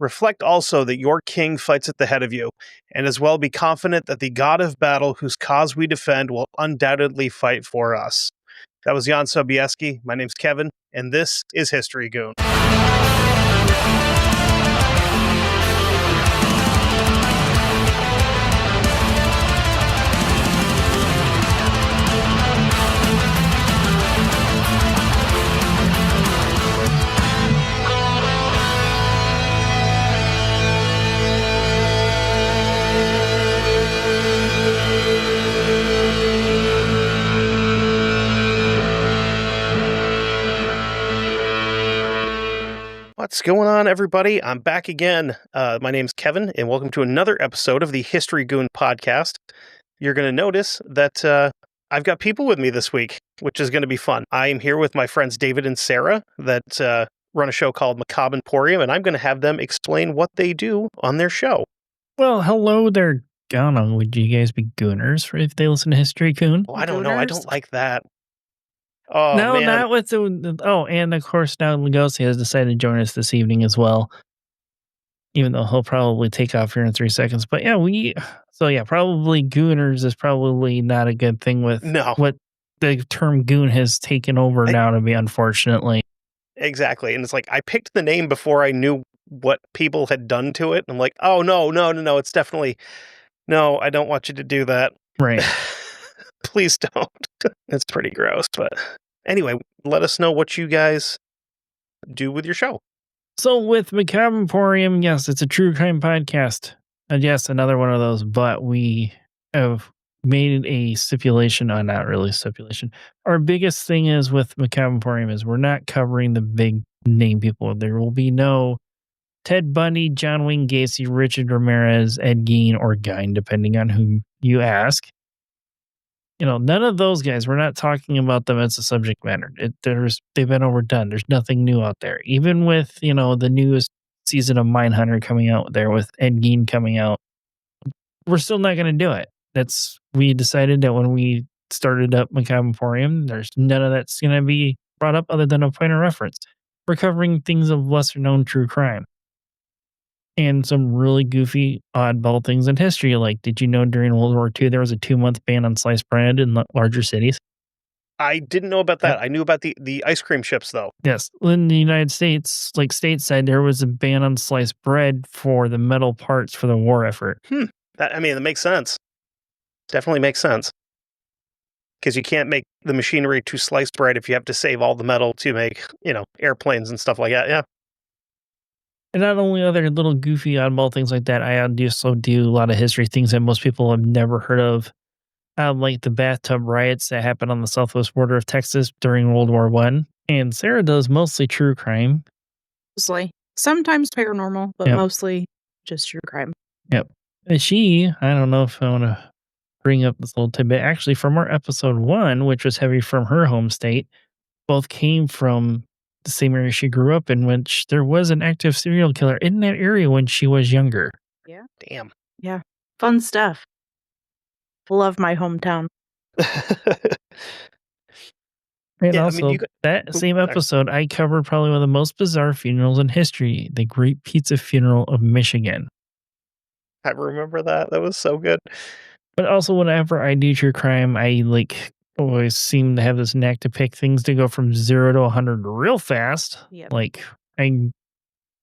Reflect also that your king fights at the head of you, and as well be confident that the god of battle whose cause we defend will undoubtedly fight for us. That was Jan Sobieski. My name's Kevin, and this is History Goon. What's going on, everybody? I'm back again. My name's Kevin, and welcome to another episode of the History Goon podcast. You're going to notice that I've got people with me this week, which is going to be fun. I am here with my friends David and Sarah that run a show called Macabre Emporium, and I'm going to have them explain what they do on their show. Well, hello there. I don't know, would you guys be gooners if they listen to History Goon? Oh, I don't know. I don't like that. Oh, no, man. not with the... Oh, and of course now Lugosi has decided to join us this evening as well. Even though he'll probably take off here in 3 seconds. But yeah, probably gooners is probably not a good thing with what the term goon has taken over now to be, unfortunately. Exactly. And it's like, I picked the name before I knew what people had done to it. I'm like, oh, no, it's definitely... No, I don't want you to do that. Right. Please don't. It's pretty gross. But anyway, let us know what you guys do with your show. So with Macabre Emporium, yes, it's a true crime podcast. And yes, another one of those, but we have made a stipulation. Not really stipulation. Our biggest thing is with Macabre Emporium is we're not covering the big name people. There will be no Ted Bundy, John Wayne Gacy, Richard Ramirez, Ed Gein, or Gein, depending on who you ask. You know, none of those guys, we're not talking about them as a subject matter. They've been overdone. There's nothing new out there. Even with, the newest season of Mindhunter coming out there with Ed Gein coming out, we're still not going to do it. We decided that when we started up Macabre Emporium, there's none of that's going to be brought up other than a point of reference. We're covering things of lesser known true crime. And some really goofy, oddball things in history. Like, did you know during World War II there was a 2-month ban on sliced bread in larger cities? I didn't know about that. Yep. I knew about the ice cream ships, though. Yes. In the United States, like stateside, there was a ban on sliced bread for the metal parts for the war effort. That makes sense. Definitely makes sense. Because you can't make the machinery to slice bread if you have to save all the metal to make, airplanes and stuff like that. Yeah. And not only other little goofy oddball things like that, I also do a lot of history things that most people have never heard of. Like the bathtub riots that happened on the southwest border of Texas during World War I. And Sarah does mostly true crime. Mostly. Sometimes paranormal, but mostly just true crime. Yep. And I don't know if I want to bring up this little tidbit, actually from our episode 1, which was heavy from her home state, both came from the same area she grew up in, which there was an active serial killer in that area when she was younger. Yeah. Damn. Yeah. Fun stuff. Love my hometown. And also, that same episode, I covered probably one of the most bizarre funerals in history, the Great Pizza Funeral of Michigan. I remember that. That was so good. But also, whenever I do true crime, I always seem to have this knack to pick things to go from 0 to 100 real fast. Yep. Like, I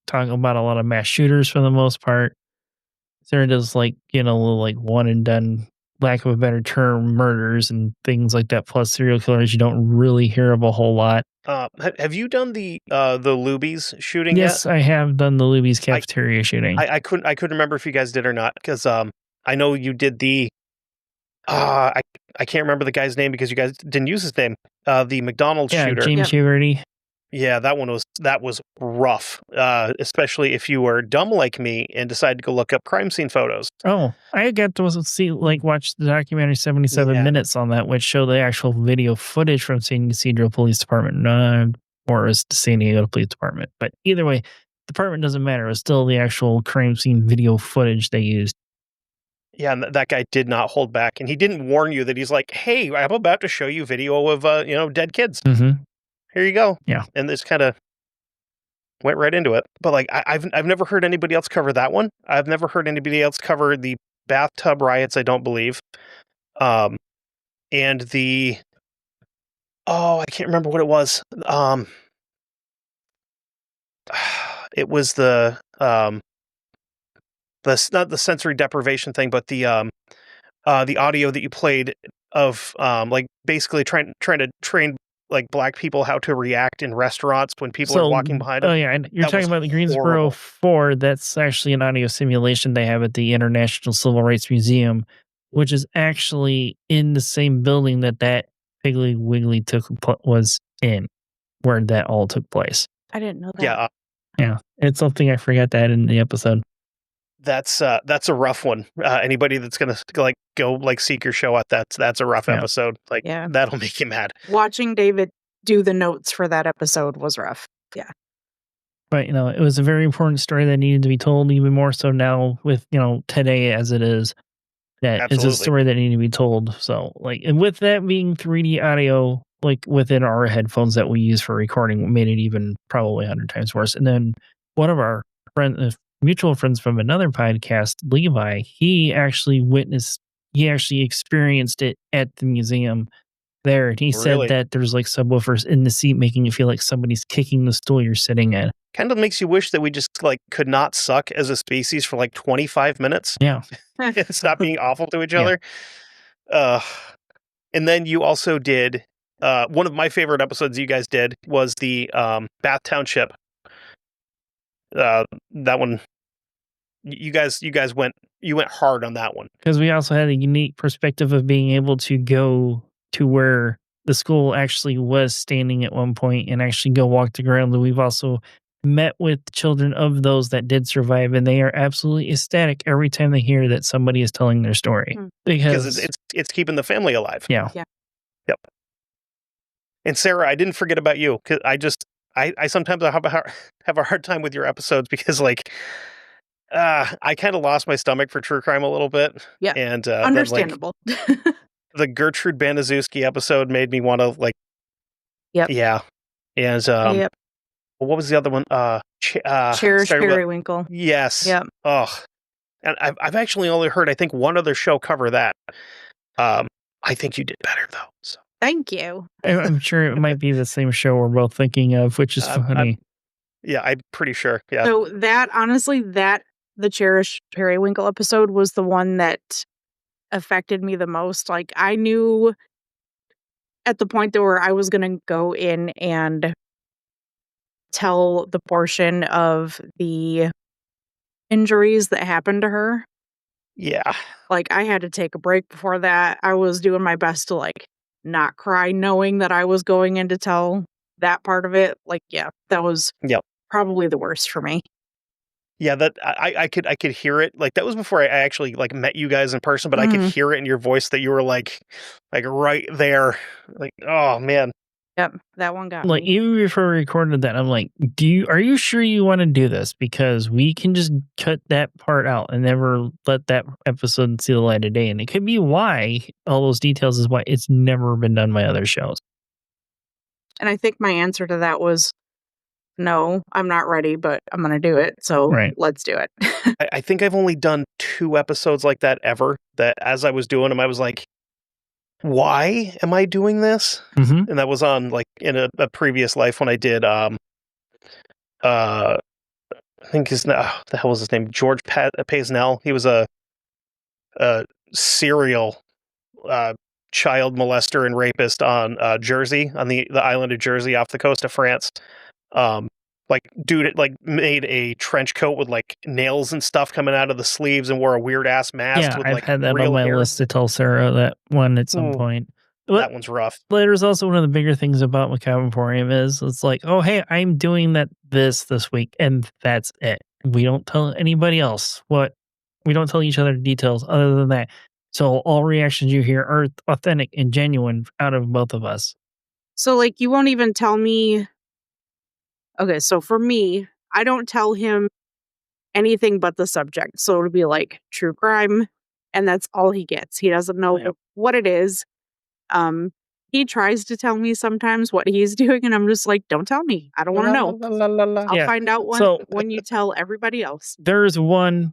talk about a lot of mass shooters for the most part. Sarah does one and done, lack of a better term, murders and things like that, plus serial killers you don't really hear of a whole lot. Have you done the Luby's shooting yet? Yes, I have done the Luby's cafeteria shooting. I couldn't remember if you guys did or not, because I know you did the I can't remember the guy's name because you guys didn't use his name. The McDonald's shooter. James Huberty. Yeah, that was rough. Especially if you were dumb like me and decided to go look up crime scene photos. Oh, I got to watch the documentary 77 minutes on that, which showed the actual video footage from San Ysidro Police Department, or is the San Diego Police Department. But either way, department doesn't matter. It's still the actual crime scene video footage they used. Yeah, and that guy did not hold back. And he didn't warn you that he's like, hey, I'm about to show you video of, dead kids. Mm-hmm. Here you go. Yeah. And it's kind of, went right into it. But like, I've never heard anybody else cover that one. I've never heard anybody else cover the bathtub riots. I don't believe. And the I can't remember what it was. It was the not the sensory deprivation thing, but the audio that you played of like basically trying to train like black people how to react in restaurants when people are walking behind them. Oh yeah, and you're That talking was about the Greensboro horrible. 4. That's actually an audio simulation they have at the International Civil Rights Museum, which is actually in the same building that Piggly Wiggly was in, where that all took place. I didn't know that. Yeah, Yeah, it's something I forgot to add in the episode. that's a rough one. Anybody that's gonna like go like seek your show out, that's a rough episode. Like that'll make you mad. Watching David do the notes for that episode was rough. Yeah. But it was a very important story that needed to be told, even more so now with today as it is. That is a story that needed to be told. So like, and with that being 3D audio, like within our headphones that we use for recording, made it even probably 100 times worse. And then one of our mutual friends from another podcast, Levi, he actually experienced it at the museum there. And he said that there's like subwoofers in the seat, making it feel like somebody's kicking the stool you're sitting in. Kind of makes you wish that we just like could not suck as a species for like 25 minutes. Yeah. And stop being awful to each other. And then you also did one of my favorite episodes you guys did was the Bath Township. That one, you guys went hard on that one. Because we also had a unique perspective of being able to go to where the school actually was standing at one point and actually go walk the ground. And we've also met with children of those that did survive, and they are absolutely ecstatic every time they hear that somebody is telling their story. Because it's keeping the family alive. Yeah. Yep. And Sarah, I didn't forget about you, because I sometimes have a hard time with your episodes because like I kind of lost my stomach for true crime a little bit. Yeah. And understandable. The Gertrude Banaszewski episode made me want to like. Yep. Yeah. And what was the other one? Cherish Periwinkle. Yes. Yep. Oh, and I've actually only heard I think one other show cover that. I think you did better though. So thank you. I'm sure it might be the same show we're both thinking of, which is funny. I'm pretty sure. Yeah. So the Cherish Periwinkle episode was the one that affected me the most. Like I knew at the point where I was going to go in and tell the portion of the injuries that happened to her. Yeah. Like I had to take a break before that. I was doing my best to like not cry, knowing that I was going in to tell that part of it. Like, yeah, that was probably the worst for me. Yeah, that I could hear it. Like that was before I actually like met you guys in person, but I could hear it in your voice that you were like right there. Like, oh man. Yep, that one got like me. Even before we recorded that, I'm like, are you sure you want to do this? Because we can just cut that part out and never let that episode see the light of day. And it could be why all those details is why it's never been done by other shows. And I think my answer to that was no, I'm not ready, but I'm going to do it. So let's do it. I think I've only done 2 episodes like that ever. That as I was doing them, I was like, why am I doing this? Mm-hmm. And that was on like in a previous life when I did I think the hell was his name? George Paisnell. He was a serial child molester and rapist on Jersey, on the island of Jersey off the coast of France. Like dude like made a trench coat with like nails and stuff coming out of the sleeves and wore a weird ass mask. Yeah, with, I've like, had that real on my hair. list to tell Sarah that one at some point. That one's rough. But there's also one of the bigger things about Macabre Emporium is it's like, oh hey, I'm doing this week, and that's it. We don't tell anybody else we don't tell each other details other than that. So all reactions you hear are authentic and genuine out of both of us. So like you won't even tell me. Okay, so for me, I don't tell him anything but the subject. So it'll be like true crime, and that's all he gets. He doesn't know what it is. He tries to tell me sometimes what he's doing, and I'm just like, don't tell me. I don't want to know. I'll find out when you tell everybody else. There's one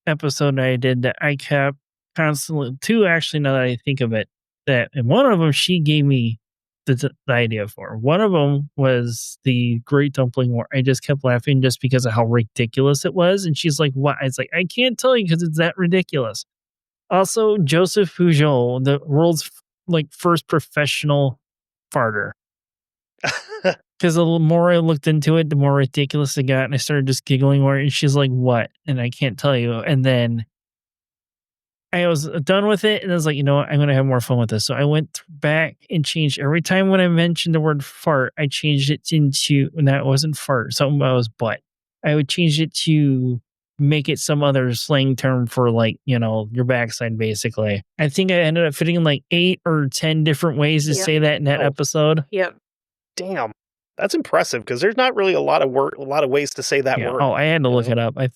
episode I did that I kept constantly, two actually, now that I think of it, and one of them she gave me the idea for. One of them was the Great Dumpling War. I just kept laughing just because of how ridiculous it was. And she's like, what? I was like, I can't tell you because it's that ridiculous. Also, Joseph Pujol, the world's first professional farter. Because the more I looked into it, the more ridiculous it got, and I started just giggling more. And she's like, "What?" And I can't tell you. And then I was done with it, and I was like, "You know what? I'm going to have more fun with this." So I went back and changed every time when I mentioned the word fart, I changed it into, and that wasn't fart, something about was butt. I would change it to make it some other slang term for your backside, basically. I think I ended up fitting in 8 or 10 different ways to say that in that episode. Yep. Damn. That's impressive because there's not really a lot of ways to say that word. Oh, I had to look it up. I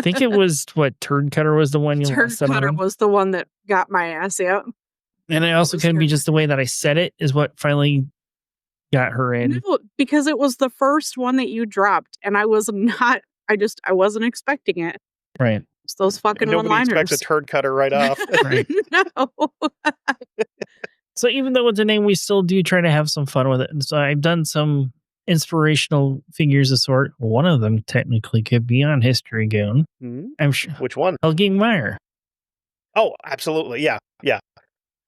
think it was Turd Cutter was the one. Turd Cutter was the one that got my ass out. And it also could be just the way that I said it is what finally got her in. No, because it was the first one that you dropped, and I wasn't expecting it. Right. It's those fucking one-liners. Nobody expects a Turd Cutter right off. Right. No. So even though it's a name, we still do try to have some fun with it. And so I've done some inspirational figures of sort. One of them technically could be on History Goon. Mm-hmm. I'm sure. Which one? Helge Meyer. Oh, absolutely. Yeah. Yeah.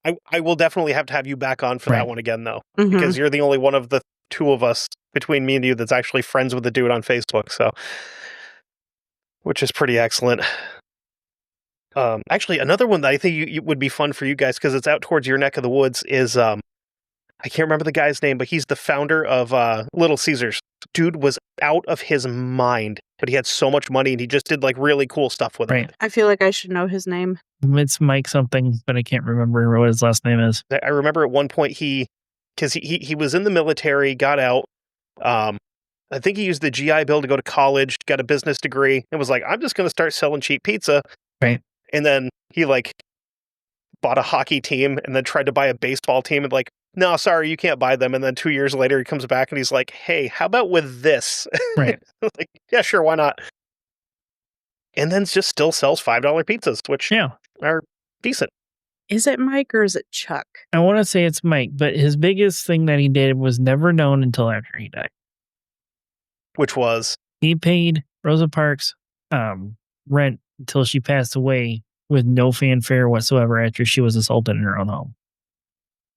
I will definitely have to have you back on for that one again, though, because you're the only one of the two of us between me and you that's actually friends with the dude on Facebook. So, which is pretty excellent. Actually, another one that I think you would be fun for you guys because it's out towards your neck of the woods is I can't remember the guy's name, but he's the founder of Little Caesars. Dude was out of his mind, but he had so much money and he just did really cool stuff with it. I feel like I should know his name. It's Mike something, but I can't remember what his last name is. I remember at one point because he was in the military, got out. I think he used the GI Bill to go to college, got a business degree, and was like, I'm just going to start selling cheap pizza. Right. And then he bought a hockey team and then tried to buy a baseball team and no, sorry, you can't buy them. And then 2 years later, he comes back and he's like, hey, how about with this? Right. Yeah, sure, why not? And then just still sells $5 pizzas, which are decent. Is it Mike or is it Chuck? I want to say it's Mike, but his biggest thing that he did was never known until after he died. Which was? He paid Rosa Parks rent until she passed away with no fanfare whatsoever after she was assaulted in her own home.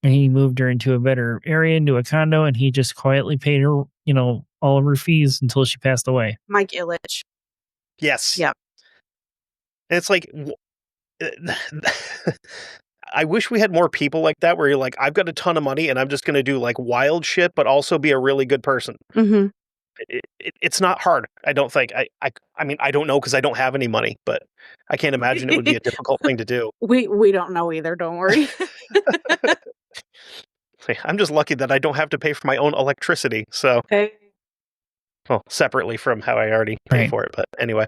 And he moved her into a better area, into a condo, and he just quietly paid her, all of her fees until she passed away. Mike Ilitch. Yes. Yep. And it's I wish we had more people like that where you're like, I've got a ton of money and I'm just going to do wild shit, but also be a really good person. Mm-hmm. It's not hard, I don't think. I mean, I don't know because I don't have any money, but I can't imagine it would be a difficult thing to do. We don't know either, don't worry. I'm just lucky that I don't have to pay for my own electricity. So, well, separately from how I already pay for it. But anyway,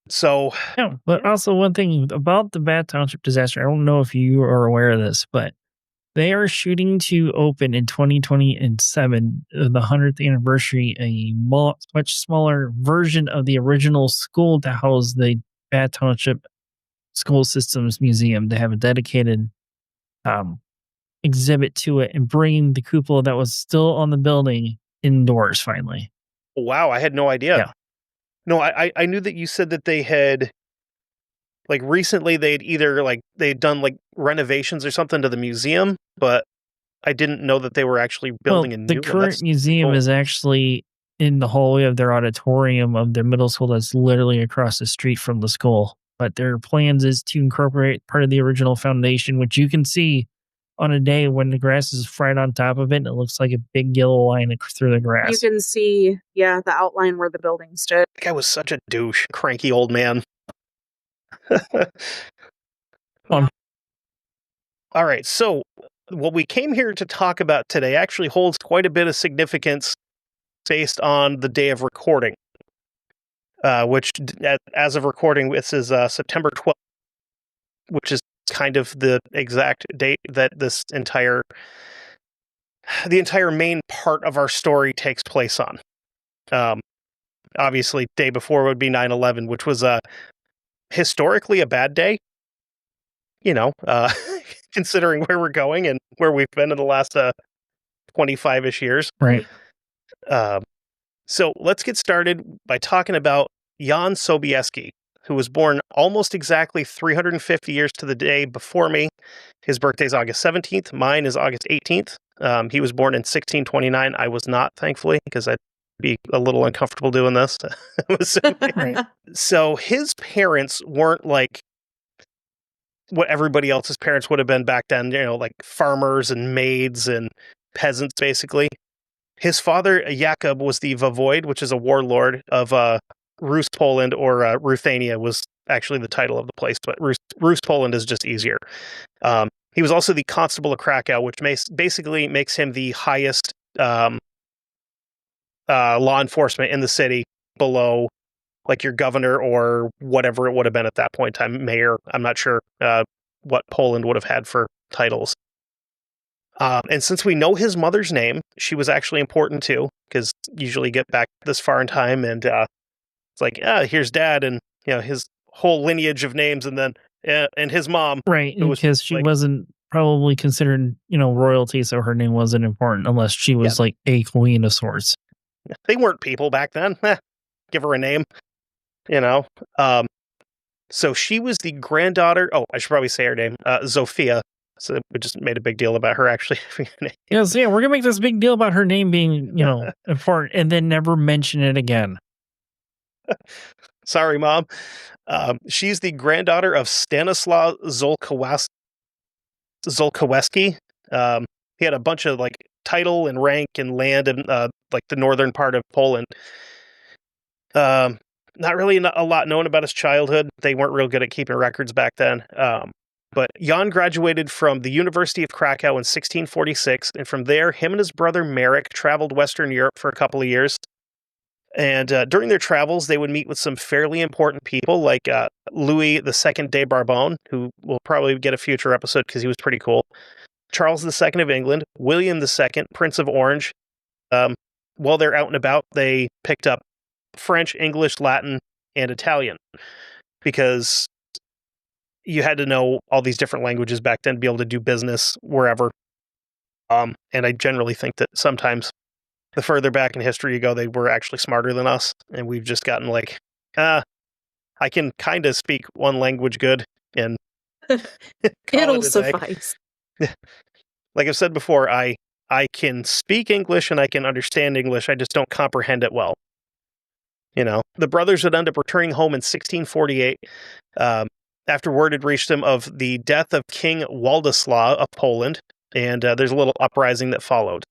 so. Yeah, but also one thing about the Bath Township disaster, I don't know if you are aware of this, but they are shooting to open in 2027, the 100th anniversary, a much smaller version of the original school to house the Bath Township School Systems Museum, to have a dedicated exhibit to it and bringing the cupola that was still on the building indoors finally. Wow, I had no idea. Yeah. No, I knew that you said that they had recently they'd either they'd done renovations or something to the museum, but I didn't know that they were actually building a new one. The current museum is actually in the hallway of their auditorium of their middle school that's literally across the street from the school. But their plans is to incorporate part of the original foundation, which you can see on a day when the grass is right on top of it and it looks like a big yellow line through the grass. You can see, the outline where the building stood. That guy was such a douche, cranky old man. All right, so what we came here to talk about today actually holds quite a bit of significance based on the day of recording, which, as of recording, this is September 12th, which is kind of the exact date that the entire main part of our story takes place on. Obviously, day before would be 9/11, which was historically a bad day, considering where we're going and where we've been in the last 25-ish years. Right. So let's get started by talking about Jan Sobieski, who was born almost exactly 350 years to the day before me. His birthday is August 17th. Mine is August 18th. He was born in 1629. I was not, thankfully, because I'd be a little uncomfortable doing this. Right. So his parents weren't like what everybody else's parents would have been back then, like farmers and maids and peasants, basically. His father, Jakub, was the voivode, which is a warlord of Rus Poland, or Ruthenia was actually the title of the place, but Rus Poland is just easier. He was also the constable of Krakow, which basically makes him the highest law enforcement in the city, below like your governor or whatever it would have been at that point in time, mayor. I'm not sure what Poland would have had for titles. And since we know his mother's name, she was actually important too, because usually you get back this far in time and it's like, here's dad and his whole lineage of names, and then and his mom. Right, because she wasn't probably considered, royalty, so her name wasn't important unless she was like a queen of sorts. They weren't people back then. Give her a name, So she was the granddaughter. Oh, I should probably say her name, Zofia. So we just made a big deal about her actually. Yes, we're gonna make this big deal about her name being, important, and then never mention it again. Sorry, Mom. She's the granddaughter of Stanislaw Zolkowski. He had a bunch of like title and rank and land in like the northern part of Poland. Not really a lot known about his childhood. They weren't real good at keeping records back then. But Jan graduated from the University of Krakow in 1646, and from there, him and his brother Marek traveled Western Europe for a couple of years. And during their travels, they would meet with some fairly important people, like Louis II de Bourbon, who will probably get a future episode because he was pretty cool, Charles II of England, William II, Prince of Orange. While they're out and about, they picked up French, English, Latin, and Italian, because you had to know all these different languages back then to be able to do business wherever. And I generally think that sometimes the further back in history you go, they were actually smarter than us, and we've just gotten like, I can kind of speak one language good, and it'll suffice. Like I've said before, I can speak English and I can understand English. I just don't comprehend it well. The brothers would end up returning home in 1648 after word had reached them of the death of King Władysław of Poland, and there's a little uprising that followed.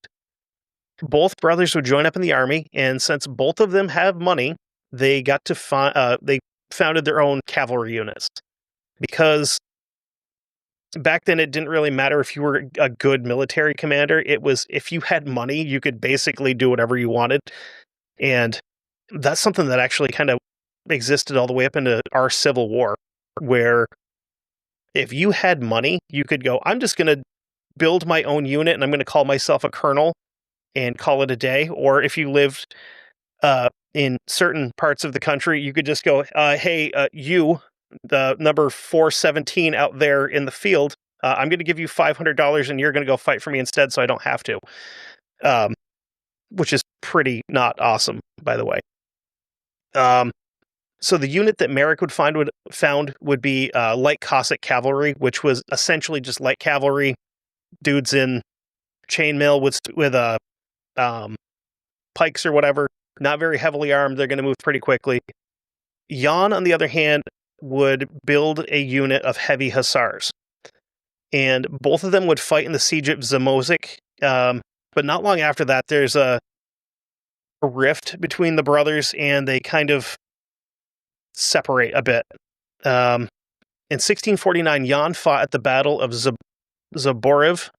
Both brothers would join up in the army, and since both of them have money, they got to they founded their own cavalry units, because back then it didn't really matter if you were a good military commander. It was if you had money, you could basically do whatever you wanted, and that's something that actually kind of existed all the way up into our Civil War, where if you had money, you could go, I'm just going to build my own unit and I'm going to call myself a colonel and call it a day. Or if you lived in certain parts of the country, you could just go, hey, you, the number 417 out there in the field, I'm going to give you $500 and you're going to go fight for me instead so I don't have to. Which is pretty not awesome, by the way. So the unit that Marek would found would be light Cossack cavalry, which was essentially just light cavalry, dudes in chainmail with pikes or whatever, not very heavily armed. They're going to move pretty quickly. Jan, on the other hand, would build a unit of heavy hussars, and both of them would fight in the siege of Zamość. But not long after that, there's a rift between the brothers, and they kind of separate a bit. In 1649, Jan fought at the Battle of Zborov,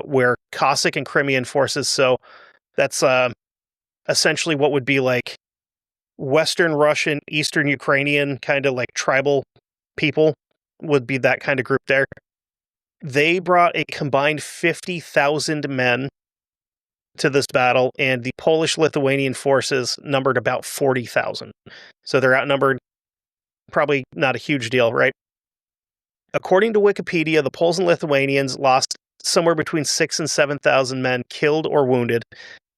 where Cossack and Crimean forces, so that's essentially what would be like Western Russian, Eastern Ukrainian, kind of like tribal people would be that kind of group there. They brought a combined 50,000 men to this battle, and the Polish-Lithuanian forces numbered about 40,000. So they're outnumbered. Probably not a huge deal, right? According to Wikipedia, the Poles and Lithuanians lost somewhere between 6,000 and 7,000 men killed or wounded.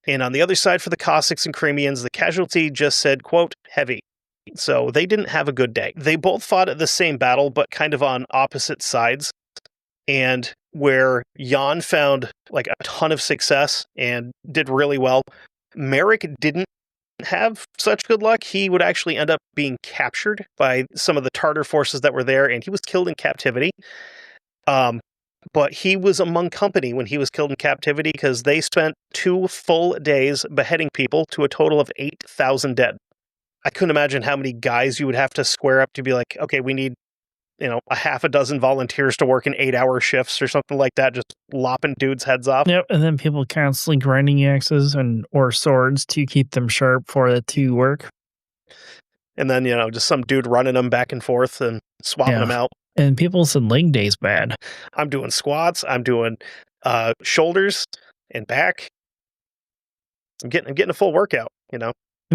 And on the other side for the Cossacks and Crimeans, the casualty just said, quote, heavy. So they didn't have a good day. They both fought at the same battle, but kind of on opposite sides. And where Jan found like a ton of success and did really well, Merrick didn't have such good luck. He would actually end up being captured by some of the Tartar forces that were there, and he was killed in captivity. But he was among company when he was killed in captivity because they spent 2 full days beheading people to a total of 8,000 dead. I couldn't imagine how many guys you would have to square up to be like, okay, we need, a half a dozen volunteers to work in 8-hour shifts or something like that, just lopping dudes' heads off. Yep, and then people constantly grinding axes or swords to keep them sharp for it to work. And then, just some dude running them back and forth and swapping them out. And people said leg day's bad. I'm doing squats. I'm doing shoulders and back. I'm getting a full workout, And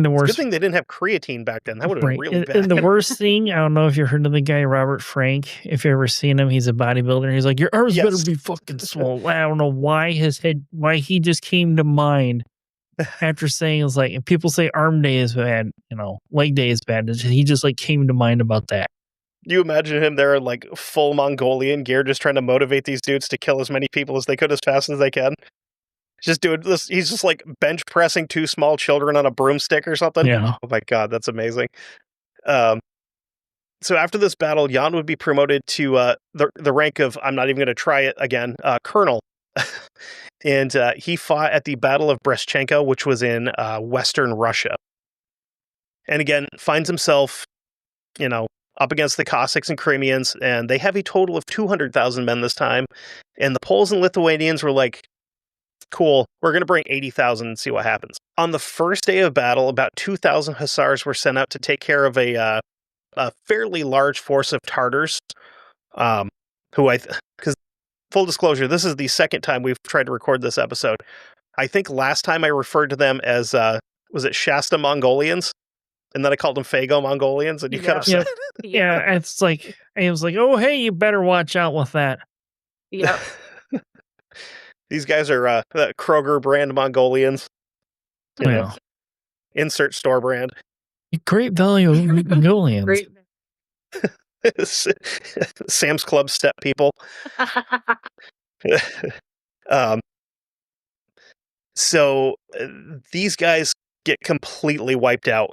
the worst, it's a good thing they didn't have creatine back then. That would have been really bad. And the worst thing, I don't know if you've heard of the guy Robert Frank. If you've ever seen him, he's a bodybuilder. He's like, your arms better be fucking swole. I don't know why he just came to mind after saying it's like, if people say arm day is bad, leg day is bad. He just like came to mind about that. You imagine him there in like full Mongolian gear, just trying to motivate these dudes to kill as many people as they could as fast as they can. Just doing this. He's just like bench pressing 2 small children on a broomstick or something. Yeah. Oh my God, that's amazing. So after this battle, Jan would be promoted to the rank of, I'm not even going to try it again, colonel. And he fought at the Battle of Brestchenko, which was in Western Russia. And again, finds himself, up against the Cossacks and Crimeans, and they have a total of 200,000 men this time. And the Poles and Lithuanians were like, cool, we're going to bring 80,000 and see what happens. On the first day of battle, about 2,000 Hussars were sent out to take care of a fairly large force of Tartars, because full disclosure, this is the second time we've tried to record this episode. I think last time I referred to them as, was it Shasta Mongolians? And then I called them Fago Mongolians, and you got upset. Yeah, it's like, I was like, oh, hey, you better watch out with that. Yep. These guys are Kroger brand Mongolians. Insert store brand. Great value Mongolians. Great. Sam's Club step people. So these guys get completely wiped out.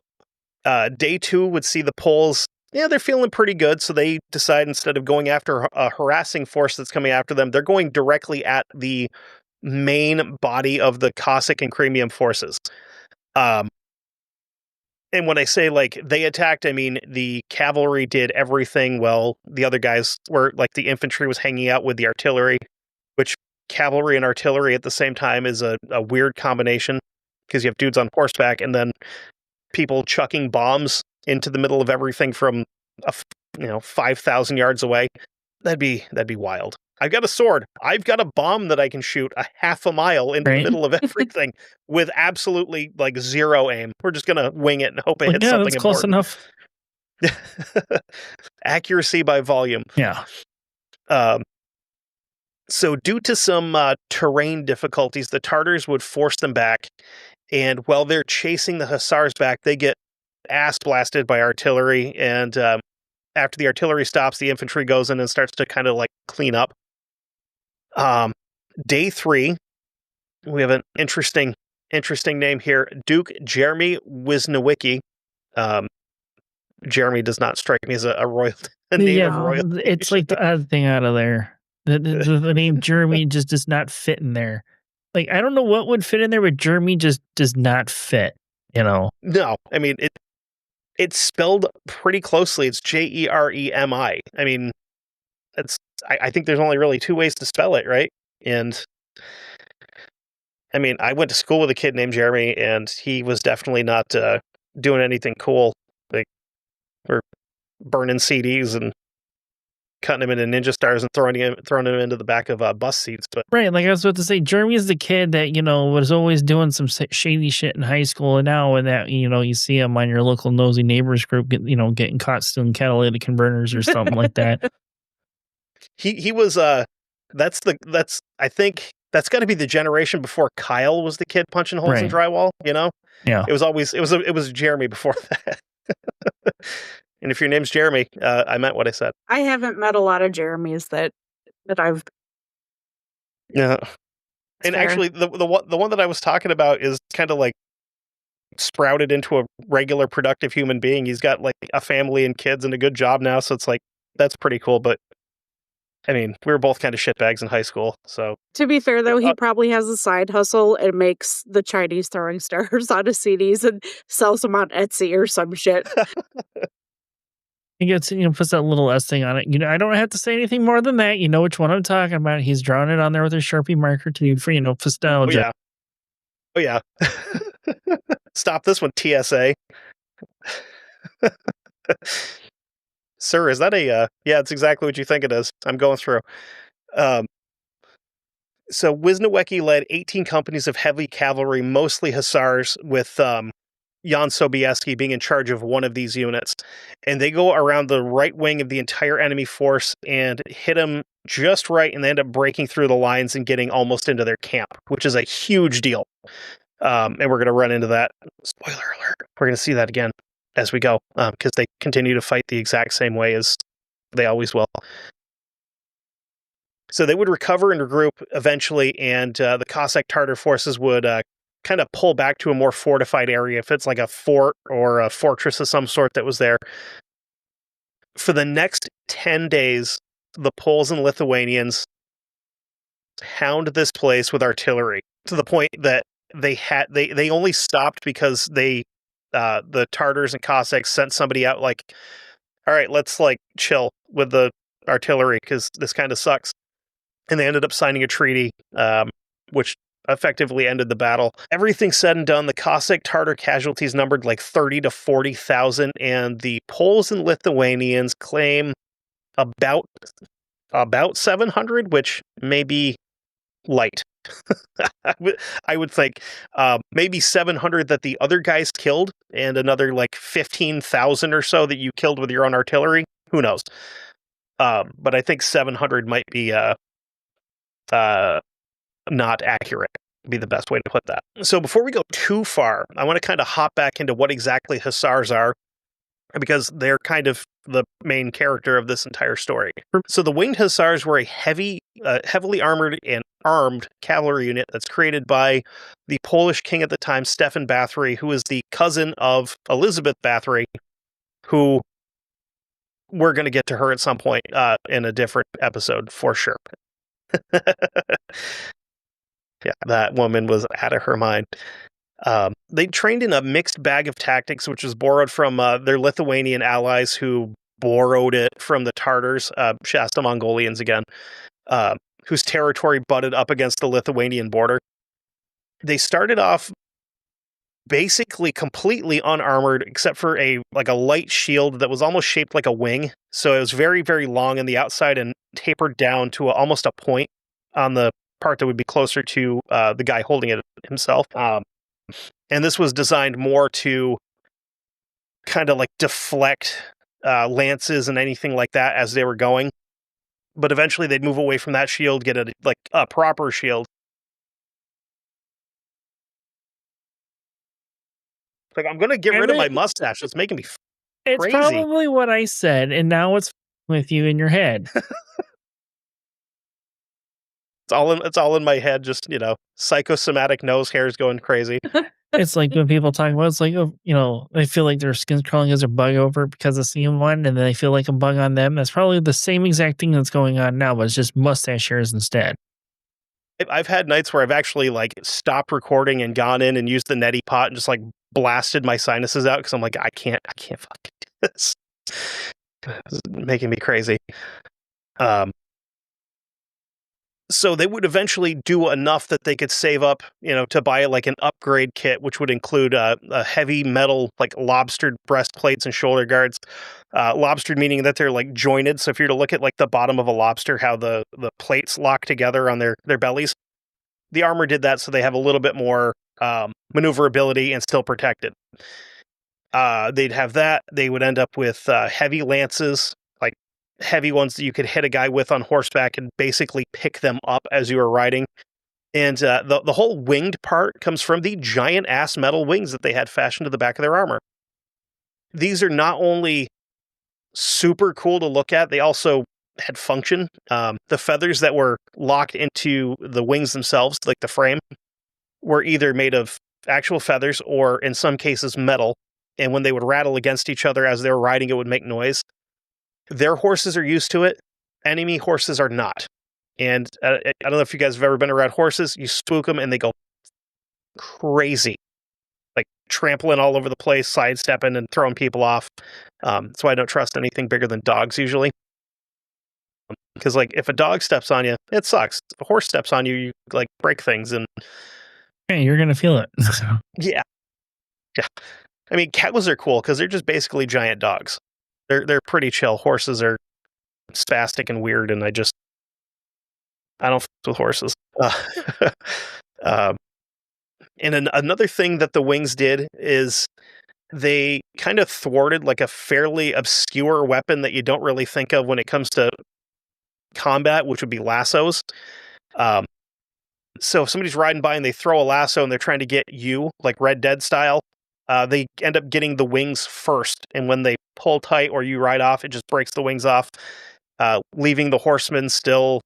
Day 2 would see the Poles, they're feeling pretty good, so they decide instead of going after a harassing force that's coming after them, they're going directly at the main body of the Cossack and Crimean forces. And when I say, like, they attacked, I mean the cavalry did everything well. The other guys were, like, the infantry was hanging out with the artillery, which cavalry and artillery at the same time is a weird combination, because you have dudes on horseback and then people chucking bombs into the middle of everything from 5,000 yards away. That'd be wild. I've got a sword. I've got a bomb that I can shoot a half a mile into the middle of everything with absolutely like zero aim. We're just gonna wing it and hope it hits something that's close enough. Accuracy by volume. Yeah. So due to some terrain difficulties, the Tartars would force them back. And while they're chasing the Hussars back, they get ass blasted by artillery. And after the artillery stops, the infantry goes in and starts to kind of like clean up. Day 3, we have an interesting name here. Duke Jeremy Wisniewski. Jeremy does not strike me as a royal name of royalty. It's like the odd thing out of there. The name Jeremy just does not fit in there. Like, I don't know what would fit in there, but Jeremy just does not fit, No, I mean, it's spelled pretty closely. It's Jeremi. I mean, I think there's only really 2 ways to spell it, right? And I mean, I went to school with a kid named Jeremy, and he was definitely not doing anything cool. Like, we're burning CDs and cutting him into ninja stars and throwing him into the back of bus seats. But Right, like I was about to say, Jeremy is the kid that, was always doing some shady shit in high school, and now when that, you see him on your local nosy neighbors group, getting caught stealing catalytic converters or something like that. He was I think that's got to be the generation before Kyle was the kid punching holes in drywall. Yeah, it was Jeremy before that. And if your name's Jeremy, I meant what I said. I haven't met a lot of Jeremys that I've. Yeah, and actually, the one that I was talking about is kind of like sprouted into a regular productive human being. He's got like a family and kids and a good job now, so it's like that's pretty cool. But I mean, we were both kind of shitbags in high school. So to be fair, though, he probably has a side hustle and makes the Chinese throwing stars out of CDs and sells them on Etsy or some shit. He gets, puts that little S thing on it. I don't have to say anything more than that. You know which one I'm talking about. He's drawing it on there with a Sharpie marker too for, nostalgia. Oh, yeah. Stop this one, TSA. Sir, is that a... yeah, it's exactly what you think it is. I'm going through. So Wisniewski led 18 companies of heavy cavalry, mostly hussars, with Jan Sobieski being in charge of one of these units. And they go around the right wing of the entire enemy force and hit them just right, and they end up breaking through the lines and getting almost into their camp, which is a huge deal. And we're going to run into that. Spoiler alert. We're going to see that again as we go, because they continue to fight the exact same way as they always will. So they would recover and regroup eventually, and the Cossack Tartar forces would kind of pull back to a more fortified area, if it's like a fort or a fortress of some sort that was there. For the next 10 days, the Poles and Lithuanians hound this place with artillery to the point that they only stopped because the Tartars and Cossacks sent somebody out like, all right, let's like chill with the artillery because this kind of sucks. And they ended up signing a treaty, which effectively ended the battle. Everything said and done, the Cossack Tartar casualties numbered like 30 to 40,000, and the Poles and Lithuanians claim about 700, which may be light. I would think maybe 700 that the other guys killed, and another like 15,000 or so that you killed with your own artillery. Who knows? But I think 700 might be not accurate, be the best way to put that. So before we go too far, I want to kind of hop back into what exactly hussars are, because they're kind of the main character of this entire story. So the Winged Hussars were a heavily armored and armed cavalry unit that's created by the Polish king at the time, Stefan Bathory, who is the cousin of Elizabeth Bathory, who we're going to get to her at some point in a different episode for sure. Yeah, that woman was out of her mind. They trained in a mixed bag of tactics, which was borrowed from their Lithuanian allies, who borrowed it from the Tartars, Shasta Mongolians again, whose territory butted up against the Lithuanian border. They started off basically completely unarmored, except for a light shield that was almost shaped like a wing. So it was very, very long on the outside and tapered down to almost a point on the part that would be closer to the guy holding it himself. And this was designed more to kind of like deflect lances and anything like that as they were going. But eventually they'd move away from that shield, get a proper shield. Like, I'm going to get rid of my mustache. It's making me crazy. It's probably what I said, and now it's with you in your head. It's all in my head, just, psychosomatic nose hairs going crazy. It's like when people talk about, it's like, they feel like their skin's crawling as a bug over because of seeing one, and then they feel like a bug on them. That's probably the same exact thing that's going on now, but it's just mustache hairs instead. I've had nights where I've actually stopped recording and gone in and used the neti pot and just blasted my sinuses out because I'm like, I can't fucking do this. It's making me crazy. So they would eventually do enough that they could save up, to buy like an upgrade kit, which would include a heavy metal, like lobstered breastplates and shoulder guards. Lobstered meaning that they're like jointed. So if you're to look at like the bottom of a lobster, how the plates lock together on their bellies, the armor did that so they have a little bit more maneuverability and still protected. They'd have that. They would end up with heavy lances, like heavy ones that you could hit a guy with on horseback and basically pick them up as you were riding. And the whole winged part comes from the giant ass metal wings that they had fashioned to the back of their armor. These are not only super cool to look at, they also had function. The feathers that were locked into the wings themselves, like the frame, were either made of actual feathers or in some cases metal. And when they would rattle against each other as they were riding, it would make noise. Their horses are used to it. Enemy horses are not. And I don't know if you guys have ever been around horses. You spook them and they go crazy. Like trampling all over the place, sidestepping and throwing people off. That's why I don't trust anything bigger than dogs usually. Because like if a dog steps on you, it sucks. If a horse steps on you, you like break things and... Hey, you're going to feel it. Yeah. I mean, cows are cool because they're just basically giant dogs. They're pretty chill. Horses are spastic and weird, and I don't f with horses. And another thing that the wings did is they kind of thwarted like a fairly obscure weapon that you don't really think of when it comes to combat, which would be lassos. So if somebody's riding by and they throw a lasso and they're trying to get you, like Red Dead style, they end up getting the wings first. And when they pull tight or you ride off, it just breaks the wings off, leaving the horseman still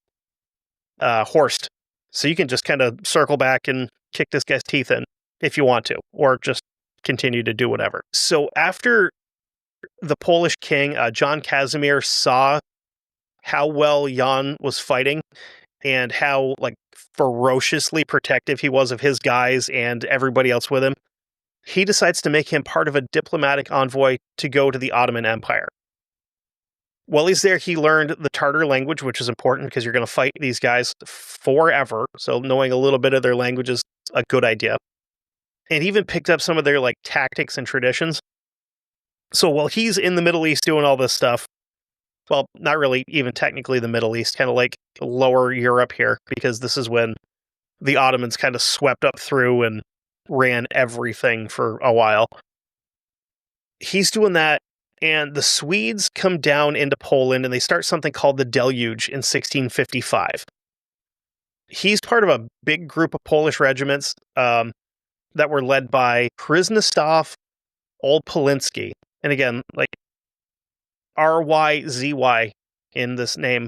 horsed. So you can just kind of circle back and kick this guy's teeth in if you want to, or just continue to do whatever. So after the Polish king, John Casimir, saw how well Jan was fighting and how like ferociously protective he was of his guys and everybody else with him, he decides to make him part of a diplomatic envoy to go to the Ottoman Empire. While he's there, he learned the Tartar language, which is important because you're going to fight these guys forever. So knowing a little bit of their language is a good idea. And he even picked up some of their like tactics and traditions. So while he's in the Middle East doing all this stuff, well, not really even technically the Middle East, kind of like lower Europe here, because this is when the Ottomans kind of swept up through and ran everything for a while. He's doing that, and the Swedes come down into Poland and they start something called the Deluge in 1655. He's part of a big group of Polish regiments that were led by Przemysław Olpolinski. And again, like RYZY in this name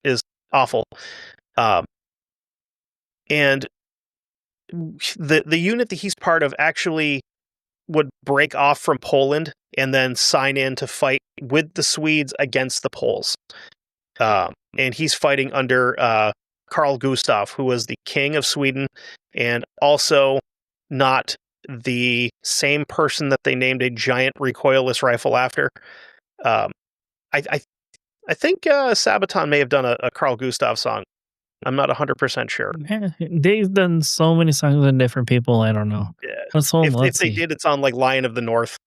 is awful. And the unit that he's part of actually would break off from Poland and then sign in to fight with the Swedes against the Poles. And he's fighting under Carl Gustaf, who was the king of Sweden, and also not the same person that they named a giant recoilless rifle after. I think Sabaton may have done a Carl Gustaf song. I'm not 100% sure. They've done so many songs with different people. I don't know. Yeah. If they did, it's on like Lion of the North,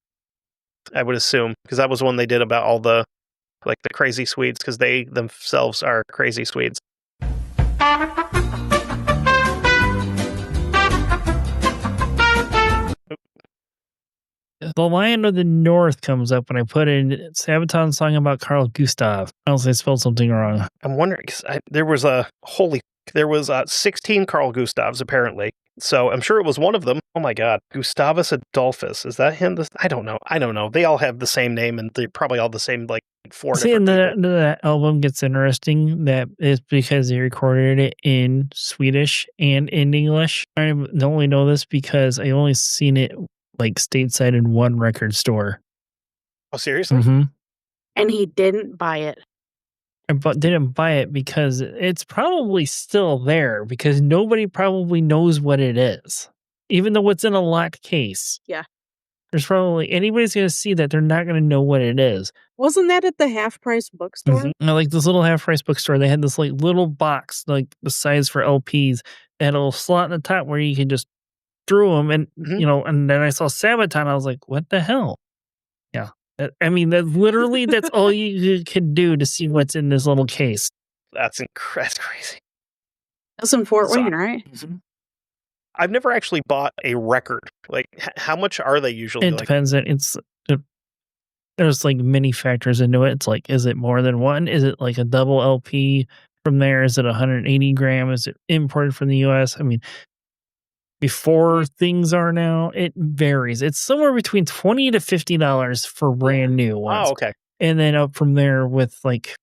I would assume, because that was one they did about all the like the crazy Swedes, because they themselves are crazy Swedes. The Lion of the North comes up when I put in Sabaton's song about Carl Gustaf. Unless I spelled something wrong. I'm wondering, because there was 16 Carl Gustavs apparently. So I'm sure it was one of them. Oh my God, Gustavus Adolphus. Is that him? I don't know. They all have the same name, and they're probably all the same, like four. See, and the album gets interesting. That is because they recorded it in Swedish and in English. I only know this because I only seen it like stateside in one record store. Oh, seriously? Mm-hmm. And he didn't buy it. But didn't buy it because it's probably still there because nobody probably knows what it is, even though it's in a locked case. Yeah. There's probably anybody's going to see that, they're not going to know what it is. Wasn't that at the half-price bookstore? Like this little half-price bookstore, they had this like little box, like the size for LPs, that had a little slot in the top where you can just throw them, and and then I saw Sabaton, I was like, what the hell? Yeah, I mean, that's all you can do to see what's in this little case. That's crazy. That's in Fort Wayne, right? I've never actually bought a record. Like, how much are they usually? It depends. There's like many factors into it. It's like, is it more than one? Is it like a double LP from there? Is it 180 gram? Is it imported from the US? I mean, before things are now, it varies. It's somewhere between $20 to $50 for brand new ones. Oh, okay. And then up from there with like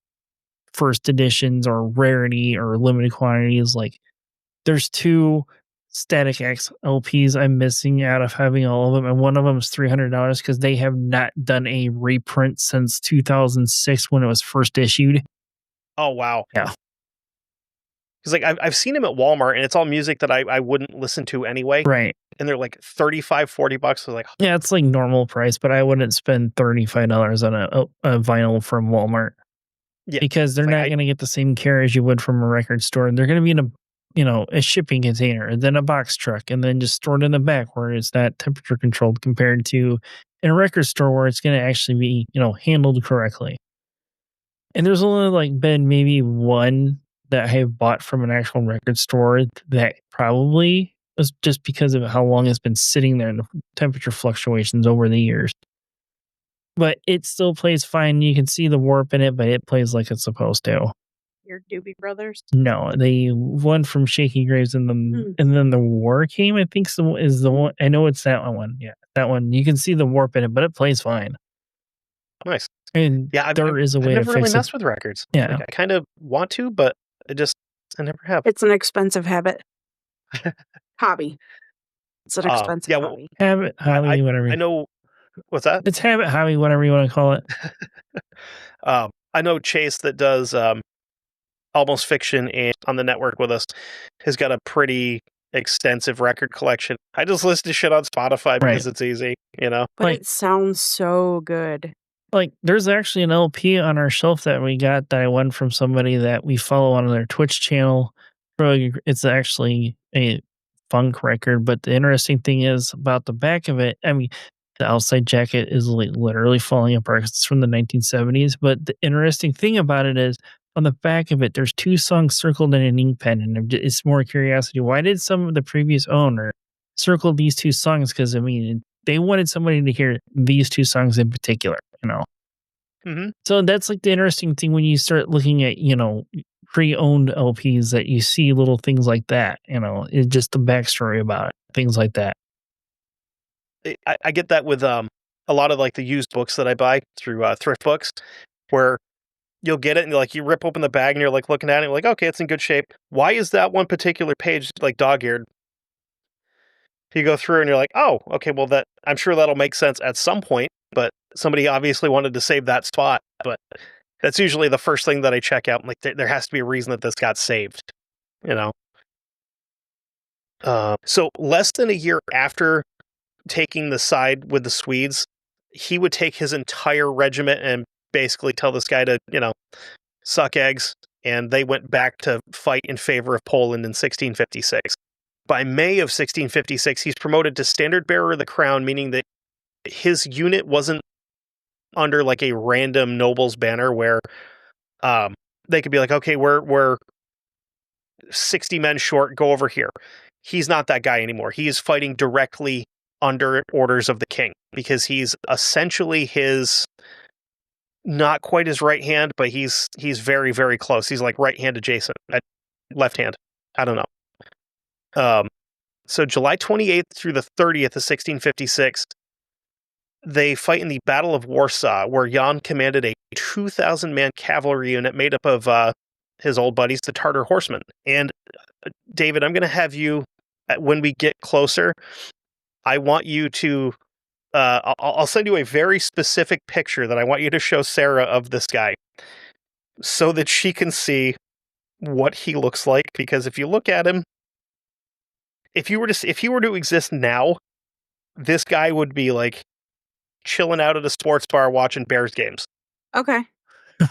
first editions or rarity or limited quantities. Like, there's 2 Static X LPs I'm missing out of having all of them, and one of them is $300 because they have not done a reprint since 2006 when it was first issued. Oh, wow. Yeah. Because like I've seen them at Walmart, and it's all music that I wouldn't listen to anyway. Right. And they're like $35-$40. So like, yeah, it's like normal price, but I wouldn't spend $35 on a vinyl from Walmart. Yeah, because they're not going to get the same care as you would from a record store. They're going to be in a shipping container, and then a box truck, and then just stored in the back where it's not temperature controlled, compared to in a record store where it's going to actually be, handled correctly. And there's only like been maybe one that I have bought from an actual record store that probably was just because of how long it's been sitting there and the temperature fluctuations over the years. But it still plays fine. You can see the warp in it, but it plays like it's supposed to. Your Doobie Brothers? No, the one from Shaky Graves, and then the War Came, I think, is the one. I know it's that one. Yeah, that one. You can see the warp in it, but it plays fine. Nice. And yeah, there is a way to fix it. I've never really messed with records. Yeah, like, I kind of want to, but I never have. It's an expensive hobby. It's an expensive hobby. Habit, hobby, whatever. I know. What's that? It's habit, hobby, whatever you want to call it. I know Chase that does Almost Fiction and on the network with us has got a pretty extensive record collection. I just listen to shit on Spotify because it's easy, But it sounds so good. Like, there's actually an LP on our shelf that we got that I won from somebody that we follow on their Twitch channel. It's actually a funk record, but the interesting thing is about the back of it. I mean, the outside jacket is like literally falling apart. It's from the 1970s. But the interesting thing about it is, on the back of it, there's 2 songs circled in an ink pen, and it's more curiosity. Why did some of the previous owner circle these 2 songs? Because, I mean, they wanted somebody to hear these 2 songs in particular, Mm-hmm. So that's like the interesting thing when you start looking at, pre-owned LPs, that you see little things like that, it's just the backstory about it, things like that. I get that with a lot of like the used books that I buy through thrift books, where you'll get it and you rip open the bag and you're like looking at it, like, okay, it's in good shape. Why is that one particular page like dog-eared? You go through and you're like, oh, okay, well I'm sure that'll make sense at some point, but somebody obviously wanted to save that spot. But that's usually the first thing that I check out. Like, there has to be a reason that this got saved, So less than a year after taking the side with the Swedes, he would take his entire regiment and basically tell this guy to, suck eggs. And they went back to fight in favor of Poland in 1656. By May of 1656, he's promoted to standard bearer of the crown, meaning that his unit wasn't under like a random noble's banner where they could be like, okay, we're 60 men short, go over here. He's not that guy anymore. He is fighting directly under orders of the king, because he's essentially his, not quite his right hand, but he's very, very close. He's like right hand adjacent, left hand. I don't know. So July 28th through the 30th of 1656, they fight in the Battle of Warsaw, where Jan commanded a 2,000-man cavalry unit made up of his old buddies, the Tartar horsemen. And David, I'm going to have you, when we get closer, I want you to, I'll send you a very specific picture that I want you to show Sarah of this guy, so that she can see what he looks like. Because if you look at him, if he were to exist now, this guy would be like chilling out at a sports bar watching Bears games. Okay.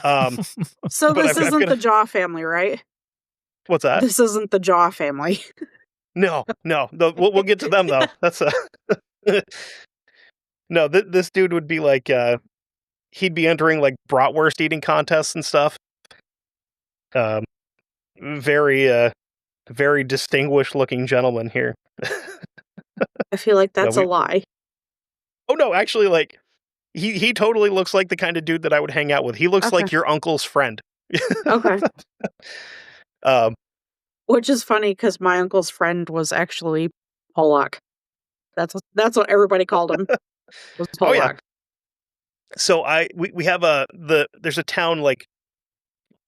Um, So but this I've isn't got the Jaw family, right? what's that? This isn't the Jaw family. No. We'll get to them though. That's no. This dude would be like he'd be entering like bratwurst eating contests and stuff. Very very distinguished looking gentleman here. I feel like No, that's a lie. Oh no, actually, like he totally looks like the kind of dude that I would hang out with. He looks like Okay. your uncle's friend. Okay. Um, Which is funny because my uncle's friend was actually Polak. That's what everybody called him. Was Polak. Oh, yeah. So we have there's a town like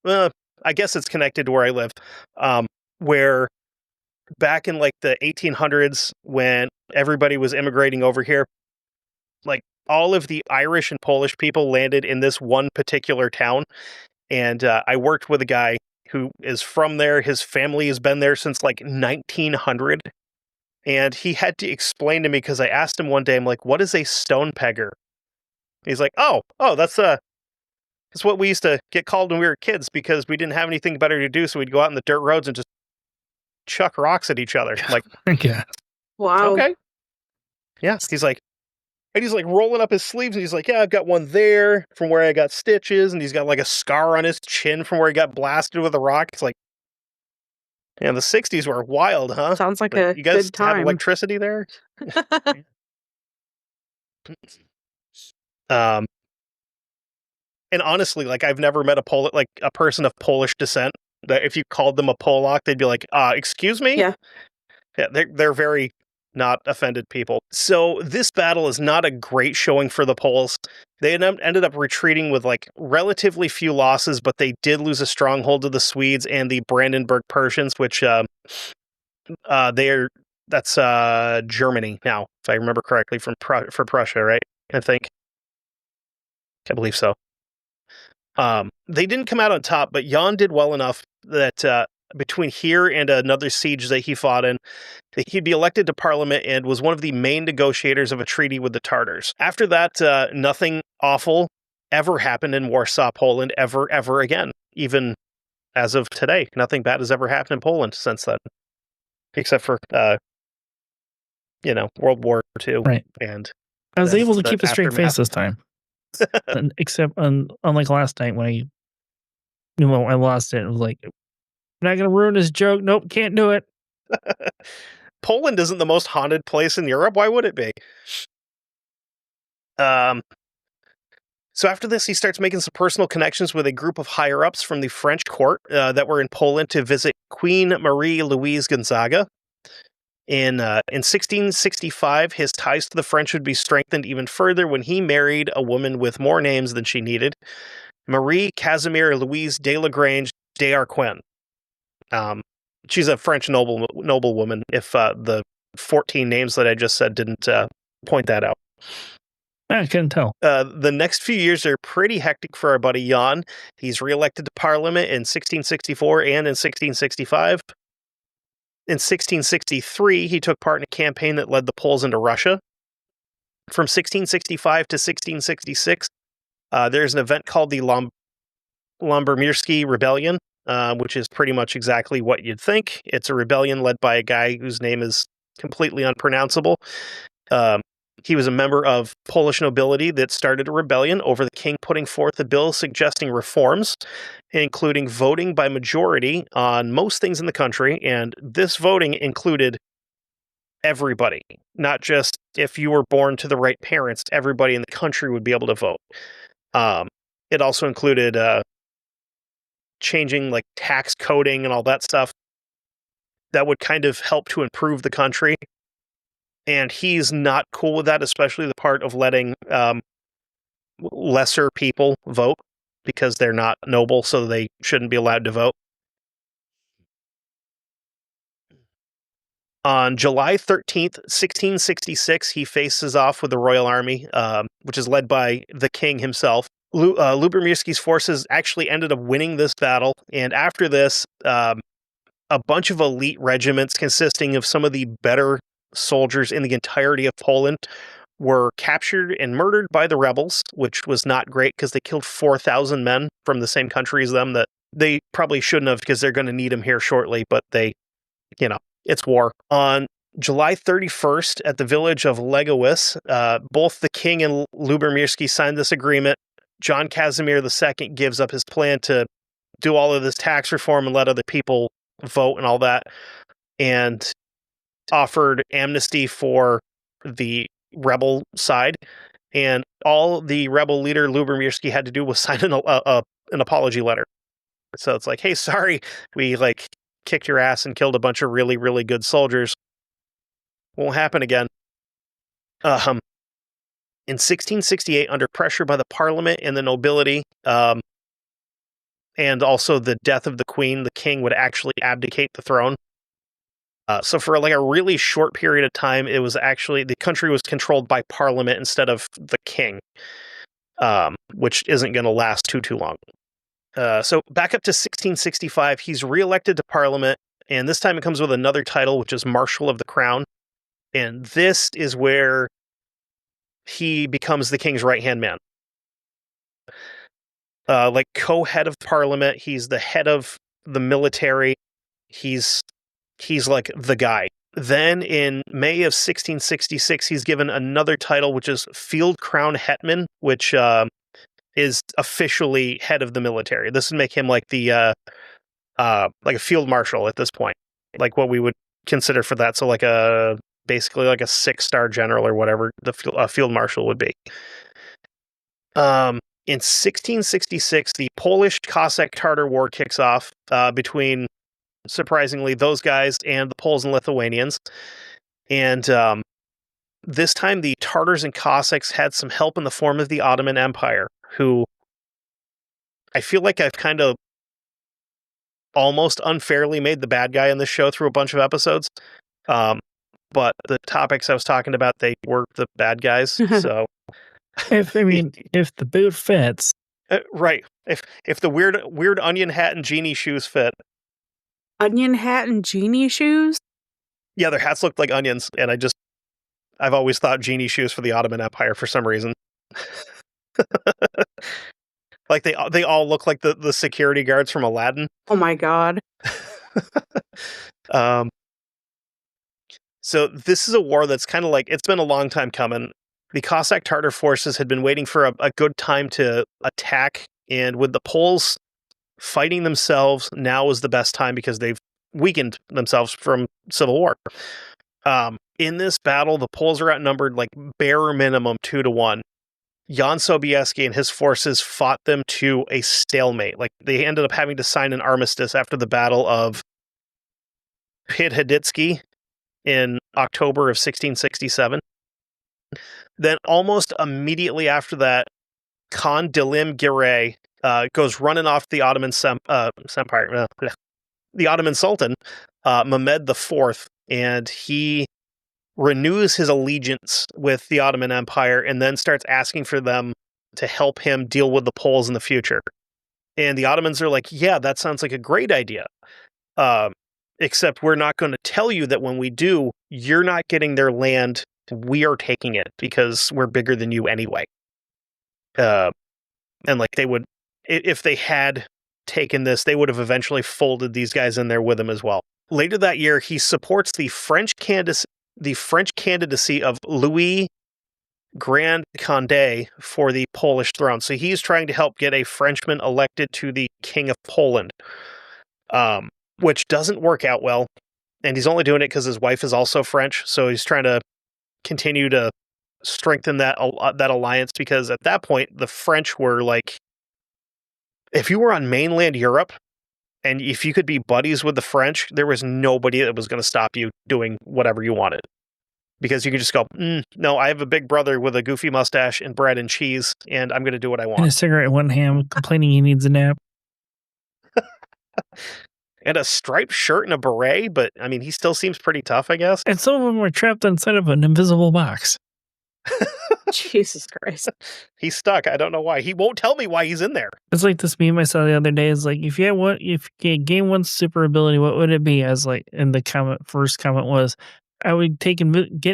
I guess it's connected to where I live, where back in like the 1800s when everybody was immigrating over here, like all of the Irish and Polish people landed in this one particular town, and I worked with a guy who is from there. His family has been there since like 1900, and he had to explain to me because I asked him one day, I'm like, "What is a stone pegger?" He's like, "Oh, that's what we used to get called when we were kids because we didn't have anything better to do, so we'd go out in the dirt roads and just chuck rocks at each other." I'm like, Yeah. Wow. okay, yeah. He's like rolling up his sleeves, and he's like, "Yeah, I've got one there from where I got stitches," and he's got like a scar on his chin from where he got blasted with a rock. It's like, yeah, the '60s were wild, huh? Sounds like Like, a you guys good time. have electricity there? Um, and honestly, like I've never met a person of Polish descent that if you called them a Polak, they'd be like, excuse me? Yeah. Yeah, they're very not offended people. So this battle is not a great showing for the Poles. They ended up retreating with like relatively few losses, but they did lose a stronghold to the Swedes and the Brandenburg Persians, which that's Germany now, if I remember correctly, for Prussia, right? I think. I believe so. They didn't come out on top, but Jan did well enough that between here and another siege that he fought in, he'd be elected to parliament and was one of the main negotiators of a treaty with the Tartars. After that, nothing awful ever happened in Warsaw, Poland, ever again. Even as of today, nothing bad has ever happened in Poland since then, except for World War II. Right. And I was the- able to the keep a straight aftermath. face this time. Except unlike last night when I lost it. It was like, I'm not going to ruin this joke. Nope, can't do it. Poland isn't the most haunted place in Europe. Why would it be? So after this, he starts making some personal connections with a group of higher-ups from the French court that were in Poland to visit Queen Marie Louise Gonzaga. In 1665, his ties to the French would be strengthened even further when he married a woman with more names than she needed, Marie Casimir Louise de Lagrange d'Arquin. She's a French noblewoman, if the 14 names that I just said didn't point that out. I couldn't tell. The next few years are pretty hectic for our buddy Jan. He's reelected to Parliament in 1664 and in 1665. In 1663, he took part in a campaign that led the Poles into Russia. From 1665 to 1666, there's an event called the Lombermirski Rebellion, which is pretty much exactly what you'd think. It's a rebellion led by a guy whose name is completely unpronounceable. He was a member of Polish nobility that started a rebellion over the king putting forth a bill suggesting reforms, including voting by majority on most things in the country. And this voting included everybody, not just if you were born to the right parents. Everybody in the country would be able to vote. It also included changing like tax coding and all that stuff that would kind of help to improve the country. And he's not cool with that, especially the part of letting lesser people vote because they're not noble, so they shouldn't be allowed to vote. On July 13th, 1666, he faces off with the Royal Army, which is led by the king himself. Lubomirski's forces actually ended up winning this battle, and after this, a bunch of elite regiments consisting of some of the better soldiers in the entirety of Poland were captured and murdered by the rebels, which was not great because they killed 4,000 men from the same country as them that they probably shouldn't have because they're going to need them here shortly, but they, it's war. On July 31st at the village of Legowis, both the king and Lubomirski signed this agreement. John Casimir II gives up his plan to do all of this tax reform and let other people vote and all that, and offered amnesty for the rebel side. And all the rebel leader Lubomirski had to do was sign an apology letter. So it's like, hey, sorry, we kicked your ass and killed a bunch of really, really good soldiers. Won't happen again. In 1668, under pressure by the parliament and the nobility, and also the death of the queen, the king would actually abdicate the throne. So for a really short period of time, it was actually, the country was controlled by parliament instead of the king, which isn't going to last too long. So back up to 1665, he's reelected to parliament, and this time it comes with another title, which is Marshal of the Crown. And this is where he becomes the king's right-hand man. Co-head of parliament, he's the head of the military. He's like the guy. Then in May of 1666, he's given another title, which is Field Crown Hetman, which is officially head of the military. This would make him like the like a field marshal at this point, like what we would consider for that. So basically like a 6-star general or whatever the field marshal would be. In 1666, the Polish Cossack Tartar War kicks off between, surprisingly, those guys and the Poles and Lithuanians. And this time the Tartars and Cossacks had some help in the form of the Ottoman Empire, who I feel like I've kind of almost unfairly made the bad guy in this show through a bunch of episodes. But the topics I was talking about, they were the bad guys. So, if the boot fits, right? If the weird onion hat and genie shoes fit, onion hat and genie shoes. Yeah, their hats looked like onions, and I've always thought genie shoes for the Ottoman Empire for some reason. Like they all look like the security guards from Aladdin. Oh my god. So this is a war that's kind of it's been a long time coming. The Cossack Tartar forces had been waiting for a good time to attack, and with the Poles fighting themselves, now is the best time because they've weakened themselves from civil war. In this battle, the Poles are outnumbered bare minimum 2-1. Jan Sobieski and his forces fought them to a stalemate. They ended up having to sign an armistice after the Battle of Pidhaditsky in October of 1667. Then almost immediately after that, Khan Dilim Giray goes running off the Ottoman the Ottoman Sultan, Mehmed IV, and he renews his allegiance with the Ottoman Empire and then starts asking for them to help him deal with the Poles in the future. And the Ottomans are like, yeah, that sounds like a great idea. Except we're not going to tell you that when we do, you're not getting their land. We are taking it because we're bigger than you anyway. And they would, if they had taken this, they would have eventually folded these guys in there with them as well. Later that year, he supports the French candidacy of Louis Grand Condé for the Polish throne. So he's trying to help get a Frenchman elected to the King of Poland, which doesn't work out well. And he's only doing it because his wife is also French. So he's trying to continue to strengthen that alliance, because at that point, the French were if you were on mainland Europe, and if you could be buddies with the French, there was nobody that was going to stop you doing whatever you wanted. Because you could just go, no, I have a big brother with a goofy mustache and bread and cheese, and I'm going to do what I want. And a cigarette in one hand, complaining he needs a nap. And a striped shirt and a beret, but, he still seems pretty tough, I guess. And some of them were trapped inside of an invisible box. Jesus Christ. He's stuck. I don't know why. He won't tell me why he's in there. It's like this meme I saw the other day. Is if you gain one super ability, what would it be? As in the first comment was, I would get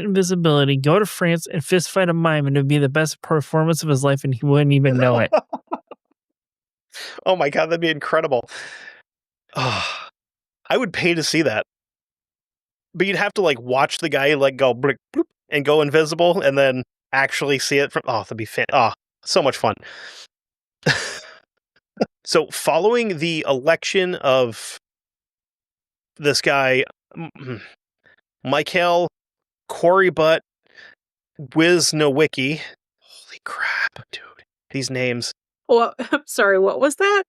invisibility, go to France, and fist fight a mime, and it would be the best performance of his life, and he wouldn't even know it. Oh my god, that'd be incredible. Oh, I would pay to see that. But you'd have to like watch the guy like go bloop, bloop, and go invisible, and then actually see it from. Oh, that'd be so much fun. So, following the election of this guy, Michael Korybutt Wisnowicki. Holy crap, dude! These names. Well, I'm sorry, what was that?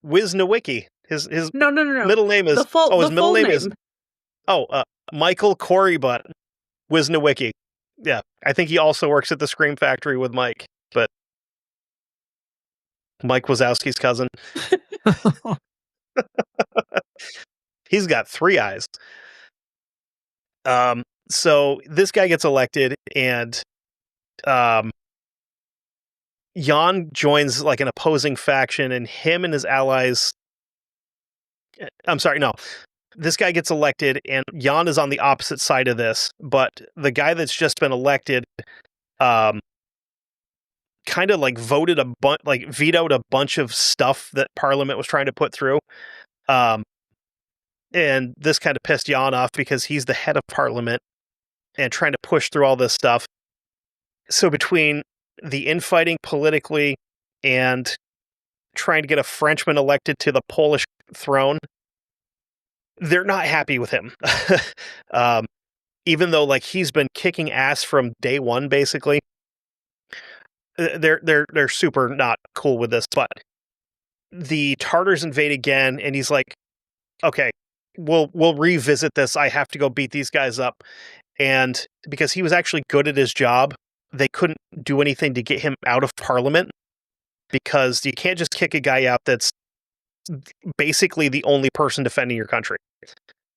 Wisnowicki. His No. middle name is his middle name is Michael Korybutt Wisnowicki. Yeah, I think he also works at the Scream Factory with Mike, but Mike Wazowski's cousin. He's got 3 eyes. So this guy gets elected, and Jan joins like an opposing faction, and him and his allies. I'm sorry, no. This guy gets elected, and Jan is on the opposite side of this. But the guy that's just been elected, kind of like vetoed a bunch of stuff that Parliament was trying to put through. And this kind of pissed Jan off because he's the head of Parliament and trying to push through all this stuff. So between the infighting politically and trying to get a Frenchman elected to the Polish throne, they're not happy with him. Even though like he's been kicking ass from day one, basically. They're super not cool with this, but the Tartars invade again, and he's like, okay, we'll revisit this. I have to go beat these guys up. And because he was actually good at his job, they couldn't do anything to get him out of Parliament, because you can't just kick a guy out that's basically the only person defending your country.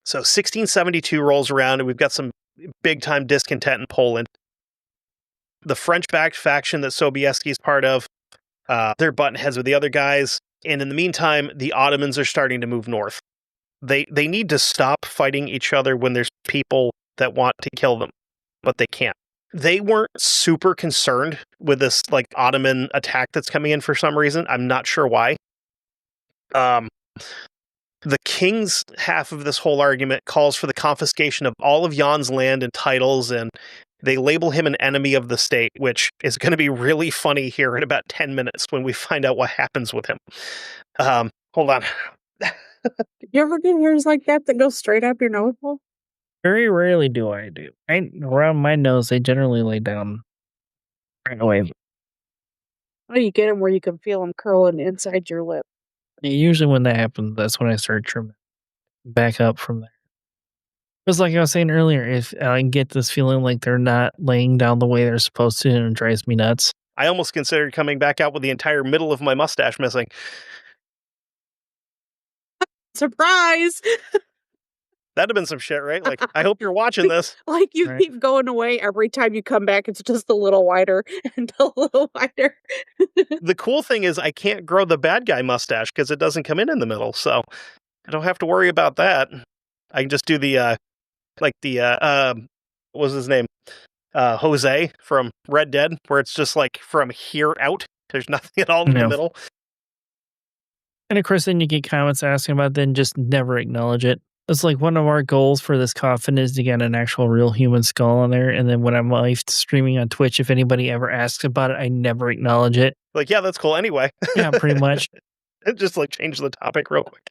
So 1672 rolls around, and we've got some big-time discontent in Poland. The French-backed faction that Sobieski's part of, they're butting heads with the other guys. And in the meantime, the Ottomans are starting to move north. They need to stop fighting each other when there's people that want to kill them, but they can't. They weren't super concerned with this like Ottoman attack that's coming in for some reason. I'm not sure why. The king's half of this whole argument calls for the confiscation of all of Jan's land and titles, and they label him an enemy of the state, which is going to be really funny here in about 10 minutes when we find out what happens with him. Hold on. You ever get hairs like that go straight up your nose hole? Very rarely do I do. Around my nose, they generally lay down right away. Oh, you get them where you can feel them curling inside your lip. Usually when that happens, that's when I start trimming back up from there. It's like I was saying earlier, if I get this feeling like they're not laying down the way they're supposed to, and it drives me nuts. I almost considered coming back out with the entire middle of my mustache missing. Surprise! That'd have been some shit, right? Like, I hope you're watching this. Like you keep going away every time you come back. It's just a little wider and a little wider. The cool thing is I can't grow the bad guy mustache because it doesn't come in the middle. So I don't have to worry about that. I can just do the, what was his name? Jose from Red Dead, where it's just like from here out. There's nothing at all in the middle. And of course, then you get comments asking about it, then just never acknowledge it. It's like one of our goals for this coffin is to get an actual real human skull on there. And then when I'm live streaming on Twitch, if anybody ever asks about it, I never acknowledge it. Like, yeah, that's cool anyway. Yeah, pretty much. Just like change the topic real quick.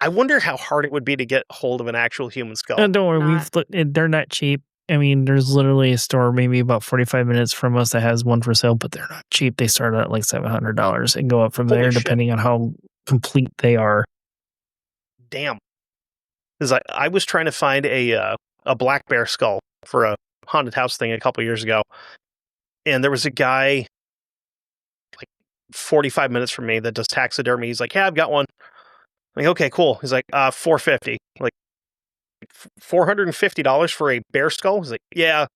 I wonder how hard it would be to get hold of an actual human skull. Don't worry, they're not cheap. I mean, there's literally a store maybe about 45 minutes from us that has one for sale, but they're not cheap. They start at like $700 and go up from there, depending on how complete they are. Damn. Because I was trying to find a black bear skull for a haunted house thing a couple years ago, and there was a guy like 45 minutes from me that does taxidermy. He's like, "Yeah, I've got one." I'm like, "Okay, cool." He's like, $450. Like, $450 for a bear skull? He's like, "Yeah."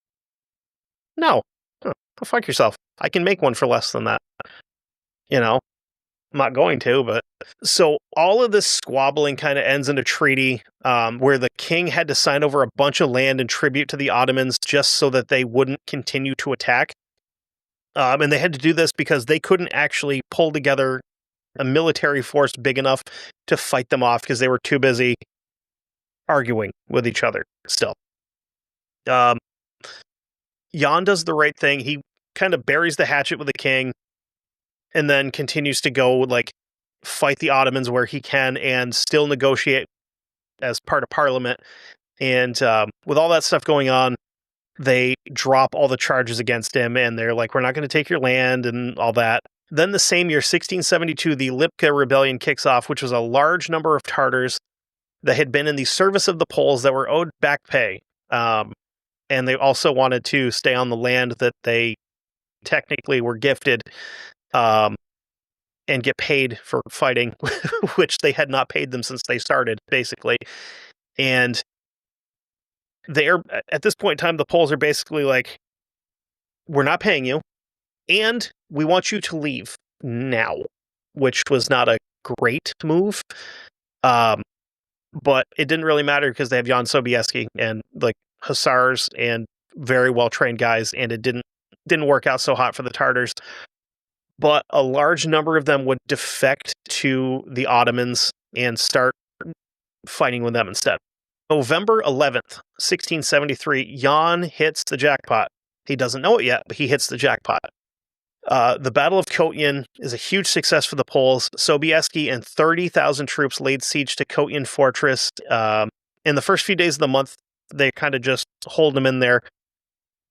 No. Go fuck yourself. I can make one for less than that. You know, I'm not going to, but So all of this squabbling kind of ends in a treaty where the king had to sign over a bunch of land and tribute to the Ottomans just so that they wouldn't continue to attack. And they had to do this because they couldn't actually pull together a military force big enough to fight them off because they were too busy arguing with each other still. Jan does the right thing. He kind of buries the hatchet with the king and then continues to go like fight the Ottomans where he can and still negotiate as part of parliament. And with all that stuff going on, they drop all the charges against him and they're like, we're not going to take your land and all that. Then the same year, 1672, the Lipka Rebellion kicks off, which was a large number of Tartars that had been in the service of the Poles that were owed back pay. And they also wanted to stay on the land that they technically were gifted and get paid for fighting, which they had not paid them since they started, basically. And they are, at this point in time, the Poles are basically like, we're not paying you, and we want you to leave now, which was not a great move. But it didn't really matter because they have Jan Sobieski and like Hussars and very well-trained guys, and it didn't work out so hot for the Tartars. But a large number of them would defect to the Ottomans and start fighting with them instead. November 11th, 1673, Jan hits the jackpot. He doesn't know it yet, but he hits the jackpot. The Battle of Kotian is a huge success for the Poles. Sobieski and 30,000 troops laid siege to Kotian fortress. In the first few days of the month, they kind of just hold them in there.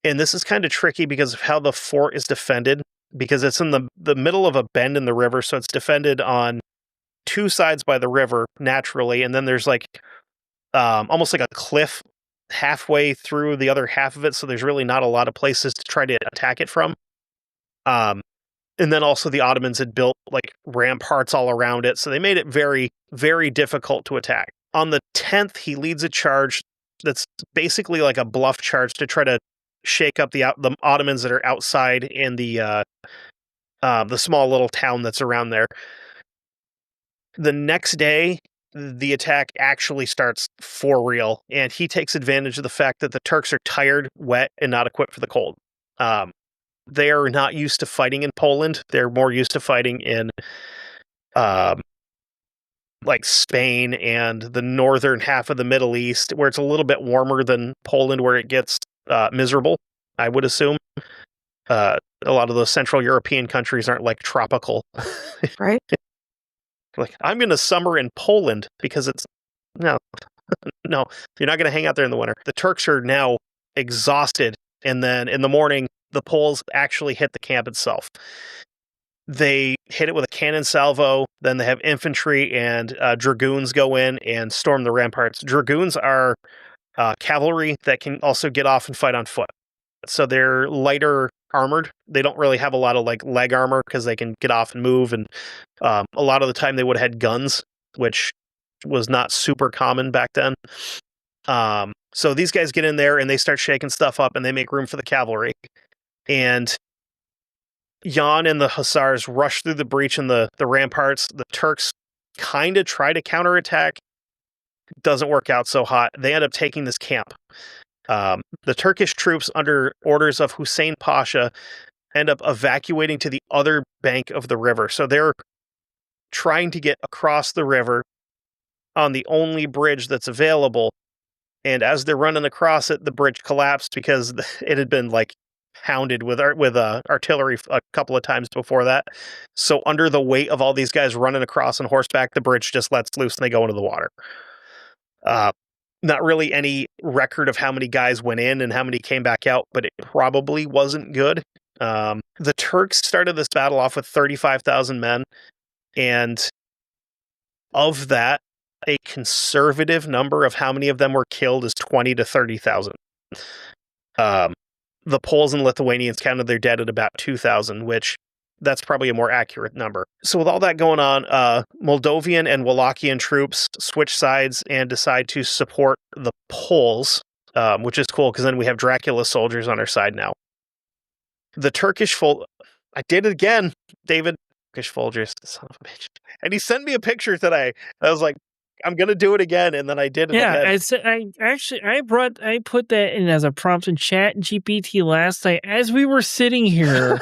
And this is kind of tricky because of how the fort is defended, because it's in the middle of a bend in the river, so it's defended on two sides by the river naturally, and then there's like almost like a cliff halfway through the other half of it, so there's really not a lot of places to try to attack it from. And then also the Ottomans had built like ramparts all around it, so they made it very, very difficult to attack. On the 10th, he leads a charge that's basically like a bluff charge to try to shake up the Ottomans that are outside in the small little town that's around there. The next day, the attack actually starts for real, and he takes advantage of the fact that the Turks are tired, wet, and not equipped for the cold. They are not used to fighting in Poland. They're more used to fighting in like Spain and the northern half of the Middle East, where it's a little bit warmer than Poland, where it gets miserable, I would assume. A lot of those Central European countries aren't like tropical. Right. Like, I'm going to summer in Poland because it's no, you're not going to hang out there in the winter. The Turks are now exhausted. And then in the morning, the Poles actually hit the camp itself. They hit it with a cannon salvo. Then they have infantry and dragoons go in and storm the ramparts. Dragoons are cavalry that can also get off and fight on foot. So they're lighter armored. They don't really have a lot of like leg armor because they can get off and move. And a lot of the time they would have had guns, which was not super common back then. So these guys get in there and they start shaking stuff up and they make room for the cavalry. And Jan and the Hussars rush through the breach in the ramparts. The Turks kind of try to counterattack. Doesn't work out so hot. They end up taking this camp. The Turkish troops, under orders of Hussein Pasha, end up evacuating to the other bank of the river. So they're trying to get across the river on the only bridge that's available. And as they're running across it, the bridge collapsed because it had been like pounded with artillery a couple of times before that. So under the weight of all these guys running across on horseback, the bridge just lets loose and they go into the water. Not really any record of how many guys went in and how many came back out, but it probably wasn't good. The Turks started this battle off with 35,000 men, and of that, a conservative number of how many of them were killed is 20 to 30,000. The Poles and Lithuanians counted their dead at about 2,000, which that's probably a more accurate number. So with all that going on, Moldovan and Wallachian troops switch sides and decide to support the Poles, which is cool because then we have Dracula soldiers on our side now. The Turkish I did it again, David. Turkish soldiers, son of a bitch. And he sent me a picture today. I was like, I'm gonna do it again, and then I did it Yeah, again. I said I put that in as a prompt in Chat GPT last night as we were sitting here.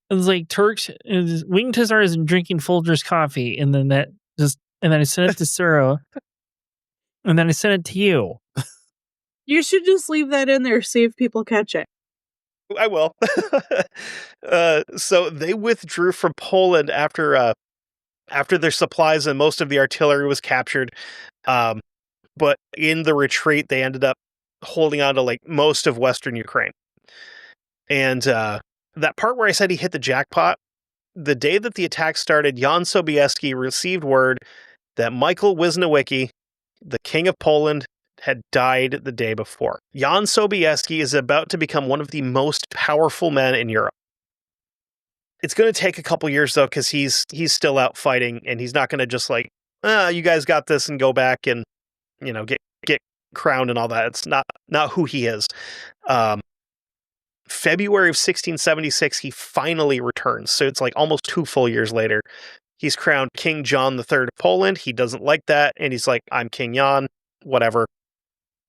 It was like Winged Hussars and drinking Folgers coffee, and then I sent it to Sarah, and then I sent it to you. You should just leave that in there, see if people catch it. I will. So they withdrew from Poland after their supplies and most of the artillery was captured. But in the retreat, they ended up holding on to like most of Western Ukraine. And that part where I said he hit the jackpot, the day that the attack started, Jan Sobieski received word that Michael Wisniewski, the king of Poland, had died the day before. Jan Sobieski is about to become one of the most powerful men in Europe. It's going to take a couple years, though, because he's still out fighting, and he's not going to just like, you guys got this and go back and, get crowned and all that. It's not who he is. February of 1676, he finally returns. So it's like almost 2 full years later. He's crowned King John III of Poland. He doesn't like that. And he's like, I'm King Jan, whatever.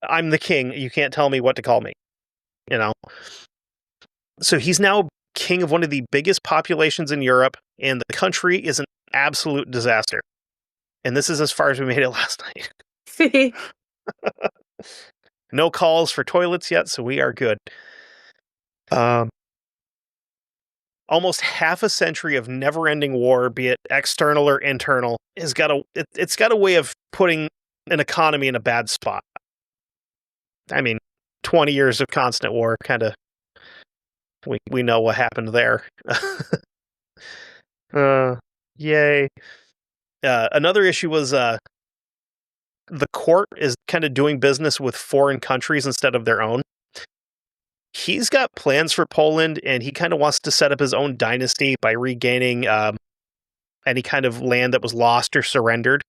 I'm the king. You can't tell me what to call me. So he's now king of one of the biggest populations in Europe. And the country is an absolute disaster. And this is as far as we made it last night. No calls for toilets yet, so we are good. Almost half a century of never-ending war, be it external or internal, it's got a way of putting an economy in a bad spot. I mean, 20 years of constant war, kind of. We know what happened there. Yay! Another issue was the court is kind of doing business with foreign countries instead of their own. He's got plans for Poland, and he kind of wants to set up his own dynasty by regaining any kind of land that was lost or surrendered.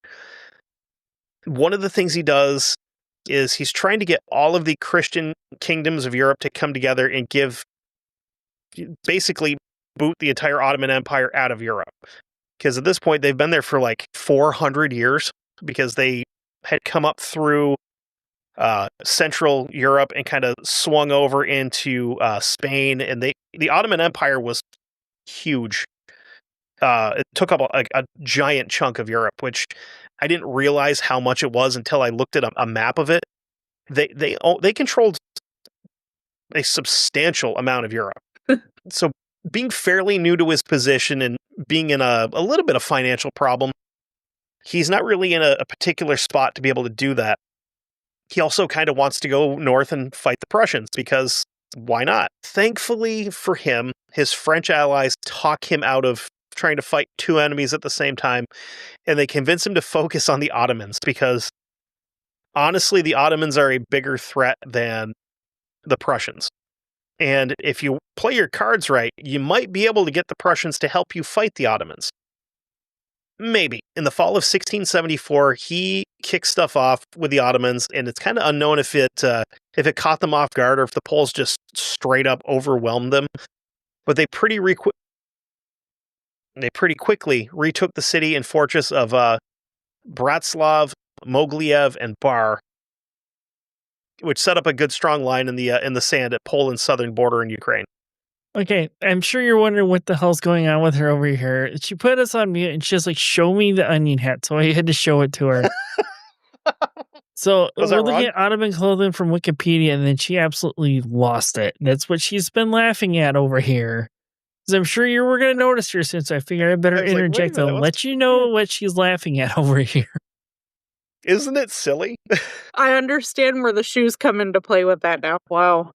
One of the things he does is he's trying to get all of the Christian kingdoms of Europe to come together and basically boot the entire Ottoman Empire out of Europe. Because at this point, they've been there for like 400 years because they had come up through Central Europe and kind of swung over into Spain, and the Ottoman Empire was huge. It took up a giant chunk of Europe, which I didn't realize how much it was until I looked at a map of it. They controlled a substantial amount of Europe. So being fairly new to his position and being in a little bit of financial problem, he's not really in a particular spot to be able to do that. He also kind of wants to go north and fight the Prussians because why not? Thankfully for him, his French allies talk him out of trying to fight 2 enemies at the same time, and they convince him to focus on the Ottomans because honestly, the Ottomans are a bigger threat than the Prussians. And if you play your cards right, you might be able to get the Prussians to help you fight the Ottomans. Maybe. In the fall of 1674, he kicked stuff off with the Ottomans, and it's kind of unknown if it caught them off guard or if the Poles just straight up overwhelmed them. But they pretty quickly retook the city and fortress of Bratslav, Mogliev, and Bar, which set up a good strong line in the sand at Poland's southern border in Ukraine. Okay, I'm sure you're wondering what the hell's going on with her over here. She put us on mute and she's like, show me the onion hat. So I had to show it to her. So we're looking at Ottoman clothing from Wikipedia, and then she absolutely lost it. That's what she's been laughing at over here. Because I'm sure you were going to notice her, since I figured I better interject and let you know what she's laughing at over here. Isn't it silly? I understand where the shoes come into play with that now. Wow.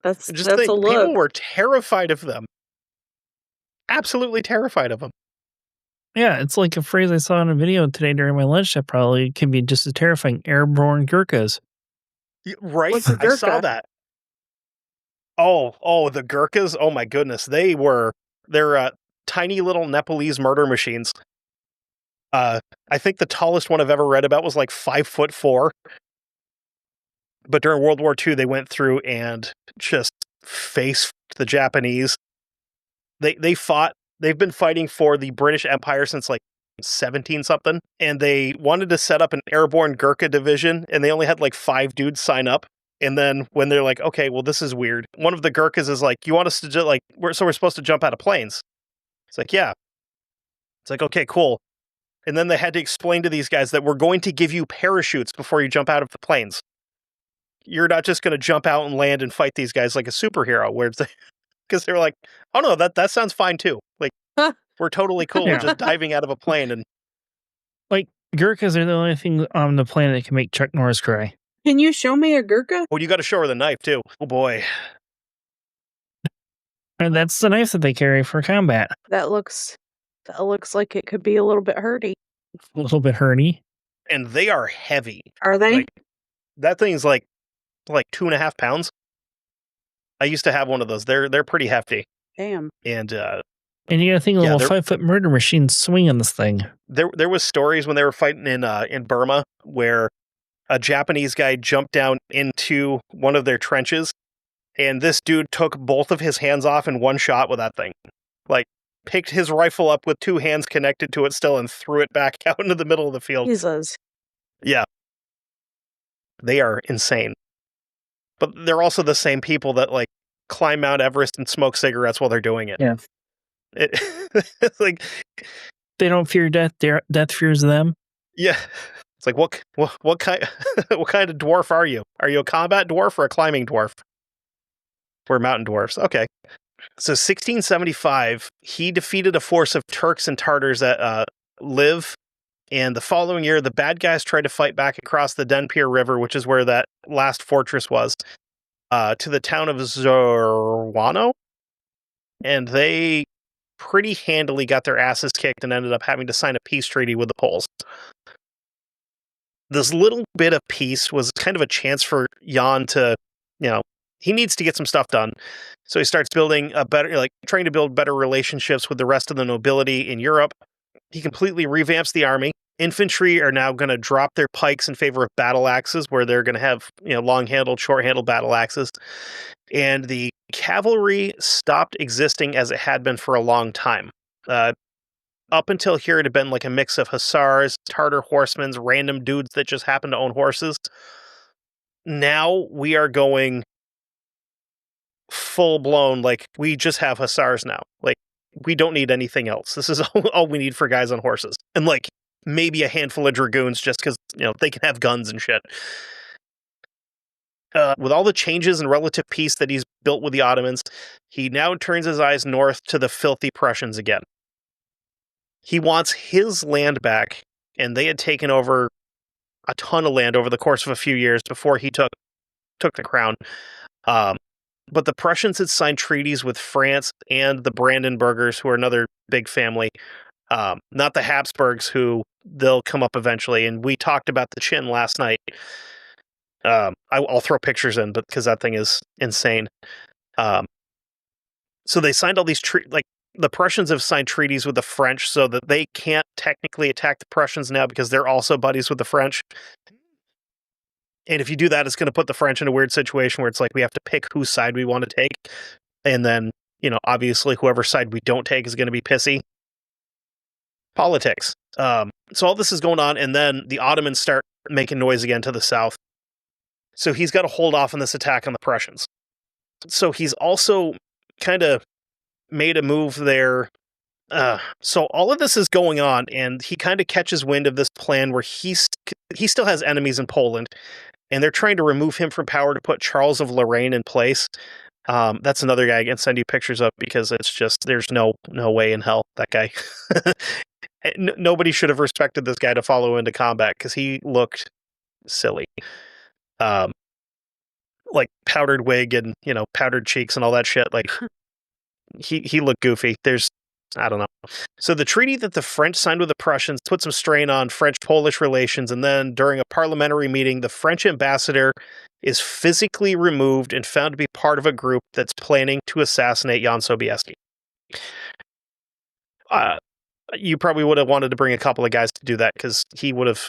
That's a look. People were terrified of them. Absolutely terrified of them. Yeah, it's like a phrase I saw in a video today during my lunch that probably can be just as terrifying. Airborne Gurkhas. Right? I saw that. Oh, the Gurkhas? Oh my goodness. They're tiny little Nepalese murder machines. I think the tallest one I've ever read about was like 5'4". But during World War II, they went through and just faced the Japanese. They've been fighting for the British Empire since like 17 something, and they wanted to set up an airborne Gurkha division, and they only had like 5 dudes sign up. And then when they're like, okay, well, this is weird. One of the Gurkhas is like, you want us to do like, we're supposed to jump out of planes. It's like, yeah. It's like, okay, cool. And then they had to explain to these guys that we're going to give you parachutes before you jump out of the planes. You're not just going to jump out and land and fight these guys like a superhero, where it's because they're like, oh no, that sounds fine too. Like, we're totally cool with just diving out of a plane. And like, Gurkhas are the only thing on the planet that can make Chuck Norris cry. Can you show me a Gurkha? oh, you got to show her the knife too. Oh boy. And that's the knife that they carry for combat. That looks like it could be a little bit hurty. A little bit hurty. And they are heavy. Are they? Like, that thing's like 2.5 pounds. I used to have one of those. They're pretty hefty. Damn. And you gotta think a little 5-foot murder machine swinging this thing. There was stories when they were fighting in Burma where a Japanese guy jumped down into one of their trenches, and this dude took both of his hands off in one shot with that thing. Like, picked his rifle up with 2 hands connected to it still and threw it back out into the middle of the field. Jesus. Yeah. They are insane. But they're also the same people that, like, climb Mount Everest and smoke cigarettes while they're doing it. Yeah. It's like, they don't fear death. Death fears them. yeah. It's like, what kind what kind of dwarf are you? Are you a combat dwarf or a climbing dwarf? We're mountain dwarfs. Okay. So 1675, he defeated a force of Turks and Tartars at Liv. And the following year, the bad guys tried to fight back across the Denpir River, which is where that last fortress was, to the town of Zorwano. And they pretty handily got their asses kicked and ended up having to sign a peace treaty with the Poles. This little bit of peace was kind of a chance for Jan to, he needs to get some stuff done. So he starts building trying to build better relationships with the rest of the nobility in Europe. He completely revamps the army. Infantry are now going to drop their pikes in favor of battle axes, where they're going to have, long-handled, short-handled battle axes. And the cavalry stopped existing as it had been for a long time. Up until here, it had been like a mix of hussars, Tartar horsemen, random dudes that just happen to own horses. Now we are going full-blown, like, we just have hussars now. Like, we don't need anything else. This is all we need for guys on horses. And, like, maybe a handful of dragoons just because, they can have guns and shit. With all the changes and relative peace that he's built with the Ottomans, he now turns his eyes north to the filthy Prussians again. He wants his land back, and they had taken over a ton of land over the course of a few years before he took the crown. But the Prussians had signed treaties with France and the Brandenburgers, who are another big family. Not the Habsburgs, who they'll come up eventually. And we talked about the Chin last night. I'll throw pictures in, but because that thing is insane. So they signed all these the Prussians have signed treaties with the French so that they can't technically attack the Prussians now because they're also buddies with the French. And if you do that, it's going to put the French in a weird situation where it's like we have to pick whose side we want to take. And then, obviously whoever side we don't take is going to be pissy. Politics. So all this is going on, and then the Ottomans start making noise again to the south. So he's got to hold off on this attack on the Prussians. So he's also kind of made a move there. So all of this is going on, and he kind of catches wind of this plan where he still has enemies in Poland, and they're trying to remove him from power to put Charles of Lorraine in place. That's another guy I can send you pictures of because it's just, there's no way in hell that guy. Nobody should have respected this guy to follow into combat because he looked silly. Like powdered wig and, powdered cheeks and all that shit. Like he looked goofy. I don't know. So the treaty that the French signed with the Prussians put some strain on French-Polish relations, and then during a parliamentary meeting, the French ambassador is physically removed and found to be part of a group that's planning to assassinate Jan Sobieski. You probably would have wanted to bring a couple of guys to do that because he would have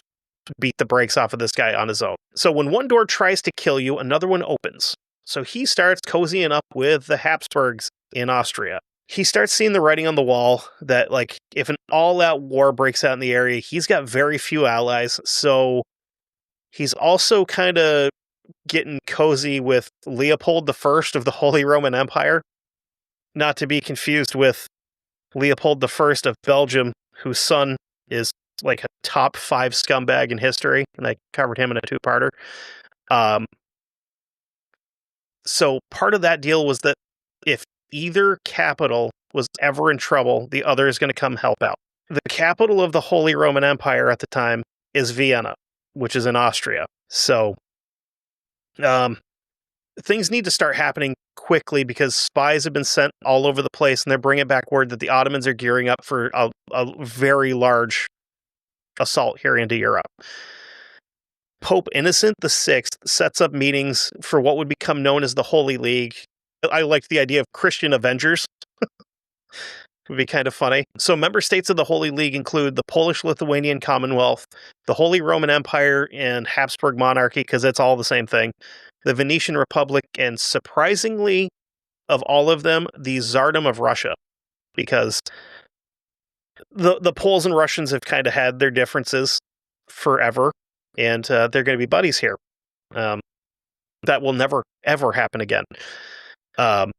beat the brakes off of this guy on his own. So when one door tries to kill you, another one opens. So he starts cozying up with the Habsburgs in Austria. he starts seeing the writing on the wall that, like, if an all-out war breaks out in the area, he's got very few allies. So he's also kind of getting cozy with Leopold I of the Holy Roman Empire, not to be confused with Leopold I of Belgium, whose son is like a top 5 scumbag in history, and I covered him in a 2-parter. So part of that deal was that if either capital was ever in trouble, the other is going to come help out. The capital of the Holy Roman Empire at the time is Vienna, which is in Austria. So things need to start happening quickly because spies have been sent all over the place, and they're bringing back word that the Ottomans are gearing up for a very large assault here into Europe. Pope Innocent VI sets up meetings for what would become known as the Holy League. I like the idea of Christian Avengers. Would be kind of funny. So member states of the Holy League include the Polish-Lithuanian Commonwealth, the Holy Roman Empire, and Habsburg Monarchy, because it's all the same thing, the Venetian Republic, and surprisingly, of all of them, the Tsardom of Russia, because the Poles and Russians have kind of had their differences forever, and they're going to be buddies here. That will never, ever happen again.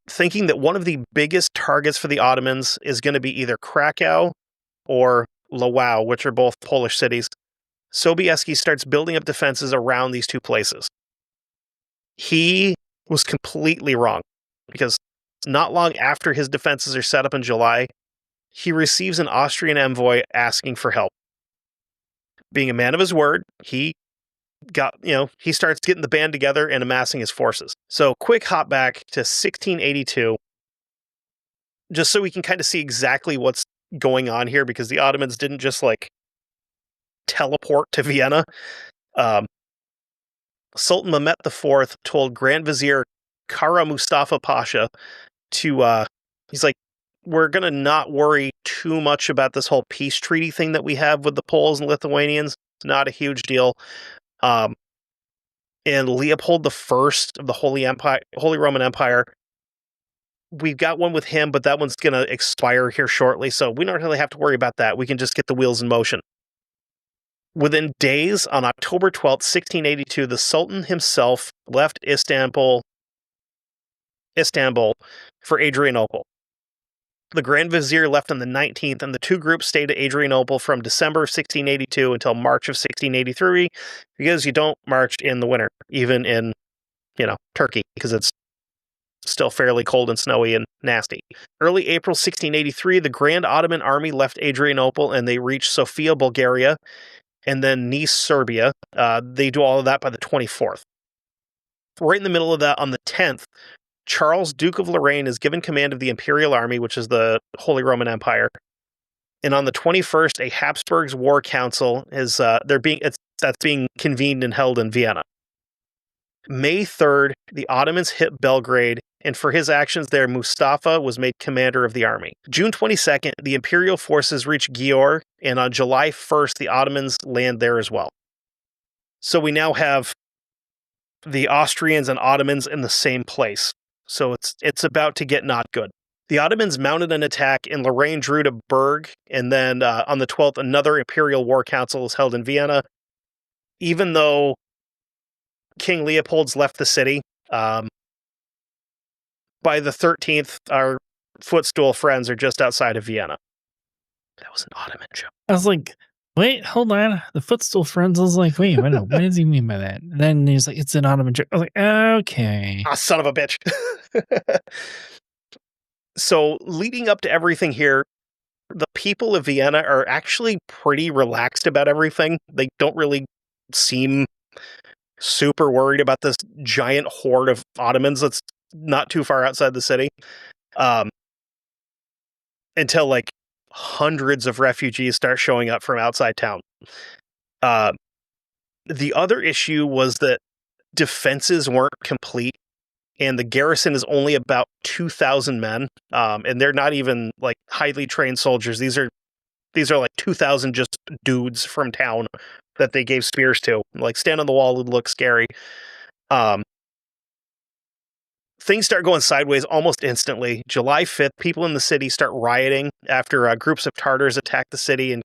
Thinking that one of the biggest targets for the Ottomans is going to be either Krakow or Lwów, which are both Polish cities, Sobieski starts building up defenses around these two places. He was completely wrong, because not long after his defenses are set up in July, he receives an Austrian envoy asking for help. Being a man of his word, he starts getting the band together and amassing his forces. So quick hop back to 1682, just so we can kind of see exactly what's going on here, because the Ottomans didn't just like teleport to Vienna. Sultan Mehmet IV told Grand Vizier Kara Mustafa Pasha to, he's like, we're going to not worry too much about this whole peace treaty thing that we have with the Poles and Lithuanians. It's not a huge deal. And Leopold I of the Holy Roman Empire, we've got one with him, but that one's going to expire here shortly, so we don't really have to worry about that. We can just get the wheels in motion. Within days, on October 12th, 1682, the Sultan himself left Istanbul for Adrianople. The Grand Vizier left on the 19th, and the two groups stayed at Adrianople from December of 1682 until March of 1683, because you don't march in the winter, even in, Turkey, because it's still fairly cold and snowy and nasty. Early April 1683, the Grand Ottoman Army left Adrianople, and they reached Sofia, Bulgaria, and then Nice, Serbia. They do all of that by the 24th. Right in the middle of that, on the 10th, Charles, Duke of Lorraine, is given command of the Imperial Army, which is the Holy Roman Empire. And on the 21st, a Habsburg's War Council is that's being convened and held in Vienna. May 3rd, the Ottomans hit Belgrade, and for his actions there, Mustafa was made commander of the army. June 22nd, the Imperial forces reach Győr, and on July 1st, the Ottomans land there as well. So we now have the Austrians and Ottomans in the same place. So it's about to get not good. The Ottomans mounted an attack, and Lorraine drew to Berg, and then on the 12th, another Imperial War Council is held in Vienna. Even though King Leopold's left the city, by the 13th, our footstool friends are just outside of Vienna. That was an Ottoman joke. I was like, wait, hold on. The footstool friends. I was like, wait a minute. What does he mean by that? And then he's like, it's an Ottoman joke. I was like, okay. Ah, son of a bitch. So leading up to everything here, the people of Vienna are actually pretty relaxed about everything. They don't really seem super worried about this giant horde of Ottomans that's not too far outside the city. Until like hundreds of refugees start showing up from outside town. The other issue was that defenses weren't complete, and the garrison is only about 2,000 men, and they're not even like highly trained soldiers. These are like 2,000 just dudes from town that they gave spears to. Like, stand on the wall would look scary. things start going sideways almost instantly. July 5th, people in the city start rioting after groups of Tartars attack the city, and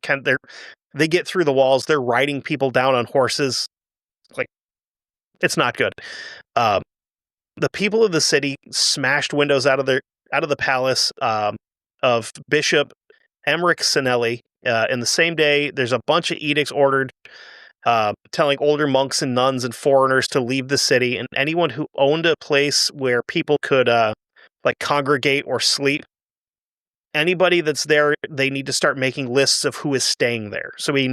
they get through the walls. They're riding people down on horses. Like, it's not good. The people of the city smashed windows out of the palace of Bishop Emmerich Sinelli. In the same day, there's a bunch of edicts ordered telling older monks and nuns and foreigners to leave the city, and anyone who owned a place where people could congregate or sleep, anybody that's there, they need to start making lists of who is staying there, so we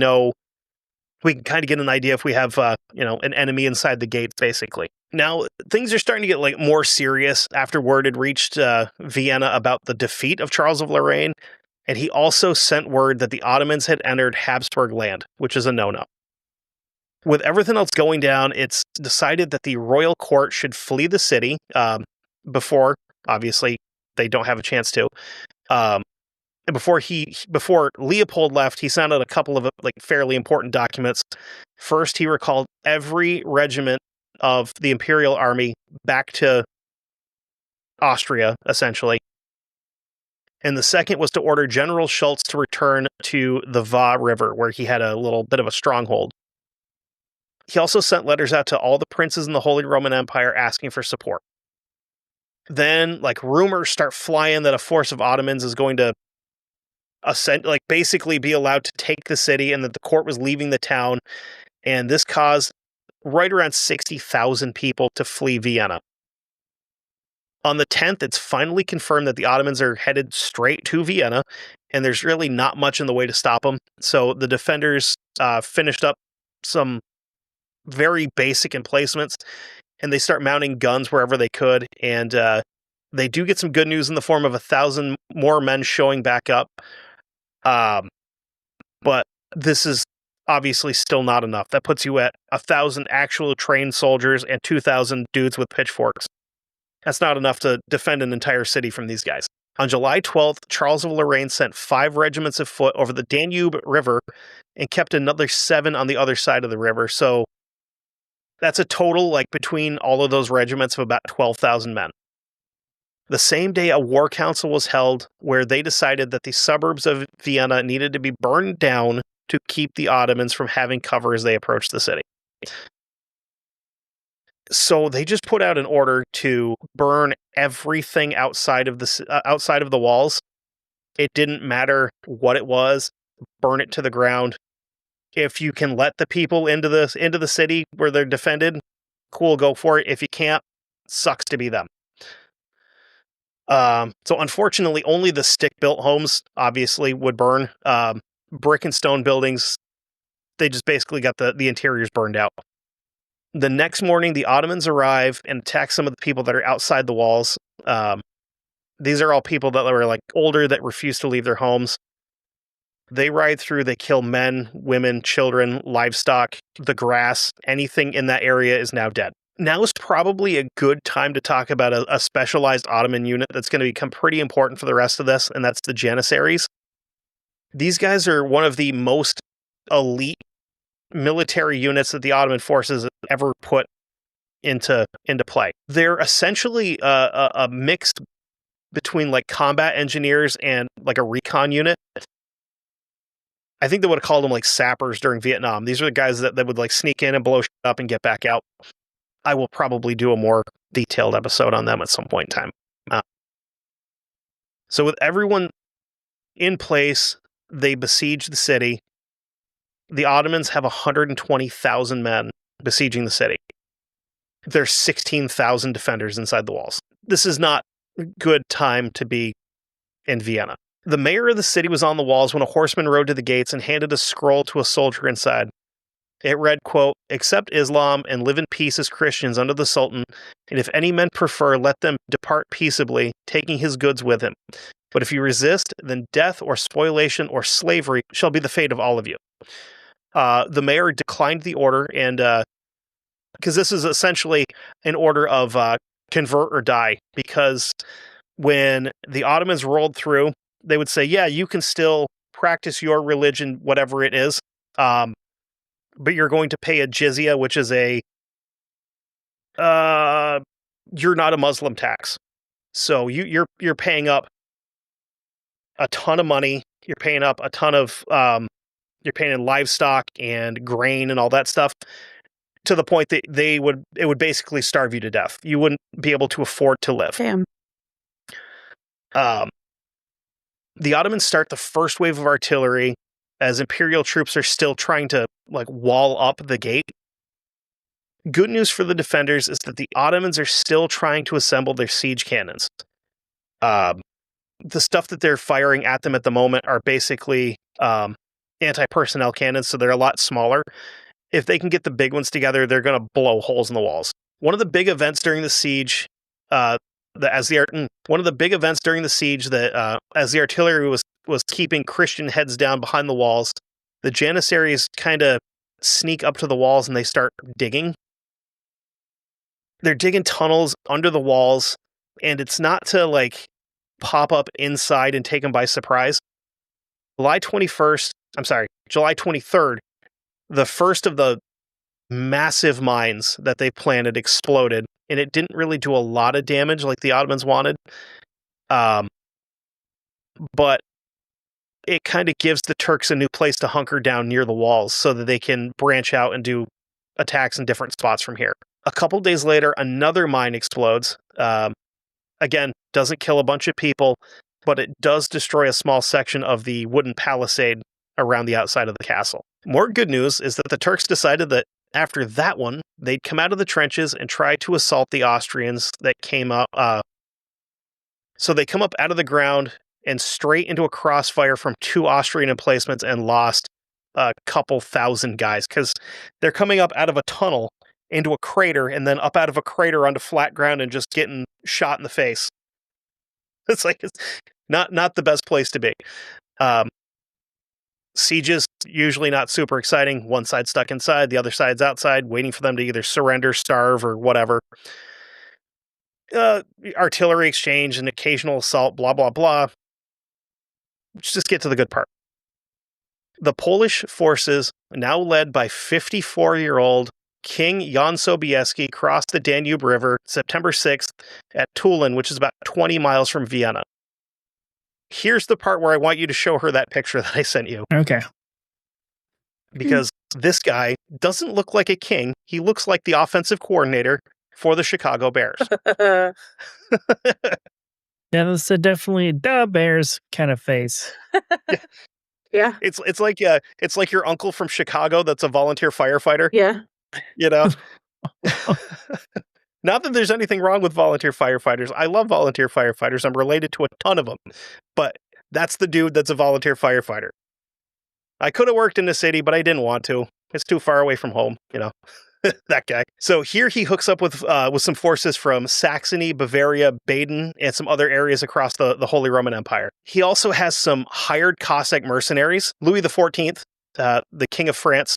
can kind of get an idea if we have an enemy inside the gates, basically. Now things are starting to get more serious after word had reached Vienna about the defeat of Charles of Lorraine, and he also sent word that the Ottomans had entered Habsburg land, which is a no-no. With everything else going down, it's decided that the royal court should flee the city before, obviously, they don't have a chance to. Before Leopold left, he sent out a couple of fairly important documents. First, he recalled every regiment of the Imperial Army back to Austria, essentially. And the second was to order General Schultz to return to the Va River, where he had a little bit of a stronghold. He also sent letters out to all the princes in the Holy Roman Empire asking for support. Then, rumors start flying that a force of Ottomans is going to basically be allowed to take the city, and that the court was leaving the town. And this caused right around 60,000 people to flee Vienna. On the 10th, it's finally confirmed that the Ottomans are headed straight to Vienna, and there's really not much in the way to stop them. So the defenders finished up some very basic emplacements, and they start mounting guns wherever they could, and they do get some good news in the form of 1,000 more men showing back up. But this is obviously still not enough. That puts you at 1,000 actual trained soldiers and 2,000 dudes with pitchforks. That's not enough to defend an entire city from these guys. On July 12th, Charles of Lorraine sent 5 regiments of foot over the Danube River and kept another 7 on the other side of the river. So that's a total, between all of those regiments, of about 12,000 men. The same day, a war council was held where they decided that the suburbs of Vienna needed to be burned down to keep the Ottomans from having cover as they approached the city. So they just put out an order to burn everything outside of the walls. It didn't matter what it was, burn it to the ground. If you can let the people into the city where they're defended, cool, go for it. If you can't, sucks to be them. So unfortunately, only the stick-built homes obviously would burn. Brick and stone buildings, they just basically got the interiors burned out. The next morning, the Ottomans arrive and attack some of the people that are outside the walls. These are all people that were older, that refused to leave their homes. They ride through, they kill men, women, children, livestock, the grass. Anything in that area is now dead. Now is probably a good time to talk about a specialized Ottoman unit that's going to become pretty important for the rest of this, and that's the Janissaries. These guys are one of the most elite military units that the Ottoman forces ever put into play. They're essentially a mix between combat engineers and a recon unit. I think they would have called them sappers during Vietnam. These are the guys that would sneak in and blow shit up and get back out. I will probably do a more detailed episode on them at some point in time. So with everyone in place, they besiege the city. The Ottomans have 120,000 men besieging the city. There's 16,000 defenders inside the walls. This is not a good time to be in Vienna. The mayor of the city was on the walls when a horseman rode to the gates and handed a scroll to a soldier inside. It read, quote, "Accept Islam and live in peace as Christians under the Sultan, and if any men prefer, let them depart peaceably, taking his goods with him. But if you resist, then death or spoliation or slavery shall be the fate of all of you." The mayor declined the order, and because this is essentially an order of convert or die, because when the Ottomans rolled through, they would say, yeah, you can still practice your religion, whatever it is, but you're going to pay a jizya, which is a you're not a Muslim tax. So you're paying up a ton of money. You're paying up a ton of you're paying in livestock and grain and all that stuff, to the point that it would basically starve you to death. You wouldn't be able to afford to live. Damn. The Ottomans start the first wave of artillery as Imperial troops are still trying to wall up the gate. Good news for the defenders is that the Ottomans are still trying to assemble their siege cannons. The stuff that they're firing at them at the moment are basically anti-personnel cannons, so they're a lot smaller. If they can get the big ones together, they're going to blow holes in the walls. One of the big events during the siege, as the artillery was keeping Christian heads down behind the walls, the Janissaries kind of sneak up to the walls and they start digging. They're digging tunnels under the walls, and it's not to pop up inside and take them by surprise. July 23rd, the first of the massive mines that they planted exploded, and it didn't really do a lot of damage like the Ottomans wanted. But it kind of gives the Turks a new place to hunker down near the walls so that they can branch out and do attacks in different spots from here. A couple days later, another mine explodes. Again, doesn't kill a bunch of people, but it does destroy a small section of the wooden palisade around the outside of the castle. More good news is that the Turks decided that after that one, they'd come out of the trenches and try to assault the Austrians that came up. So they come up out of the ground and straight into a crossfire from 2 Austrian emplacements and lost a couple thousand guys, because they're coming up out of a tunnel into a crater and then up out of a crater onto flat ground and just getting shot in the face. It's not the best place to be. Sieges, usually not super exciting. One side stuck inside, the other side's outside, waiting for them to either surrender, starve, or whatever. Artillery exchange, an occasional assault, blah, blah, blah. Let's just get to the good part. The Polish forces, now led by 54-year-old King Jan Sobieski, crossed the Danube River September 6th at Tulin, which is about 20 miles from Vienna. Here's the part where I want you to show her that picture that I sent you. Okay. Because this guy doesn't look like a king. He looks like the offensive coordinator for the Chicago Bears. Yeah, that's definitely the Bears kind of face. Yeah. It's like your uncle from Chicago that's a volunteer firefighter. Yeah. You know? Not that there's anything wrong with volunteer firefighters. I love volunteer firefighters. I'm related to a ton of them. But that's the dude that's a volunteer firefighter. I could have worked in the city, but I didn't want to. It's too far away from home, that guy. So here he hooks up with some forces from Saxony, Bavaria, Baden, and some other areas across the Holy Roman Empire. He also has some hired Cossack mercenaries. Louis XIV, the King of France,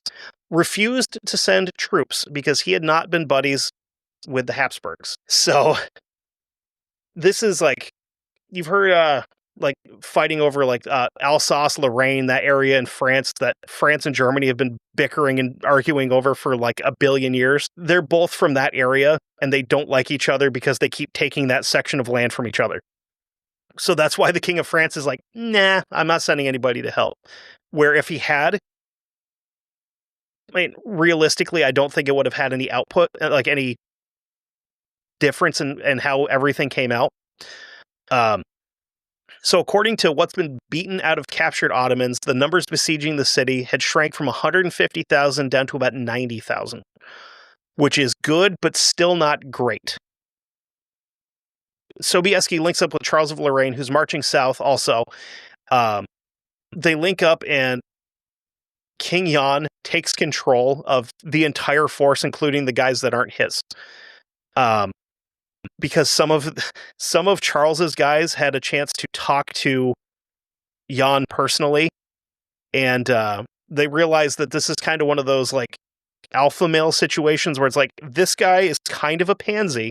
refused to send troops because he had not been buddies with the Habsburgs. So this is you've heard fighting over Alsace, Lorraine, that area in France that France and Germany have been bickering and arguing over for a billion years. They're both from that area and they don't like each other because they keep taking that section of land from each other. So that's why the King of France is nah, I'm not sending anybody to help. Where if he had, realistically, I don't think it would have had any output, any difference in how everything came out. So according to what's been beaten out of captured Ottomans, the numbers besieging the city had shrank from 150,000 down to about 90,000, which is good, but still not great. Sobieski links up with Charles of Lorraine, who's marching south also. They link up and King Jan takes control of the entire force, including the guys that aren't his. Because some of Charles's guys had a chance to talk to Jan personally, and they realized that this is kind of one of those alpha male situations where it's this guy is kind of a pansy.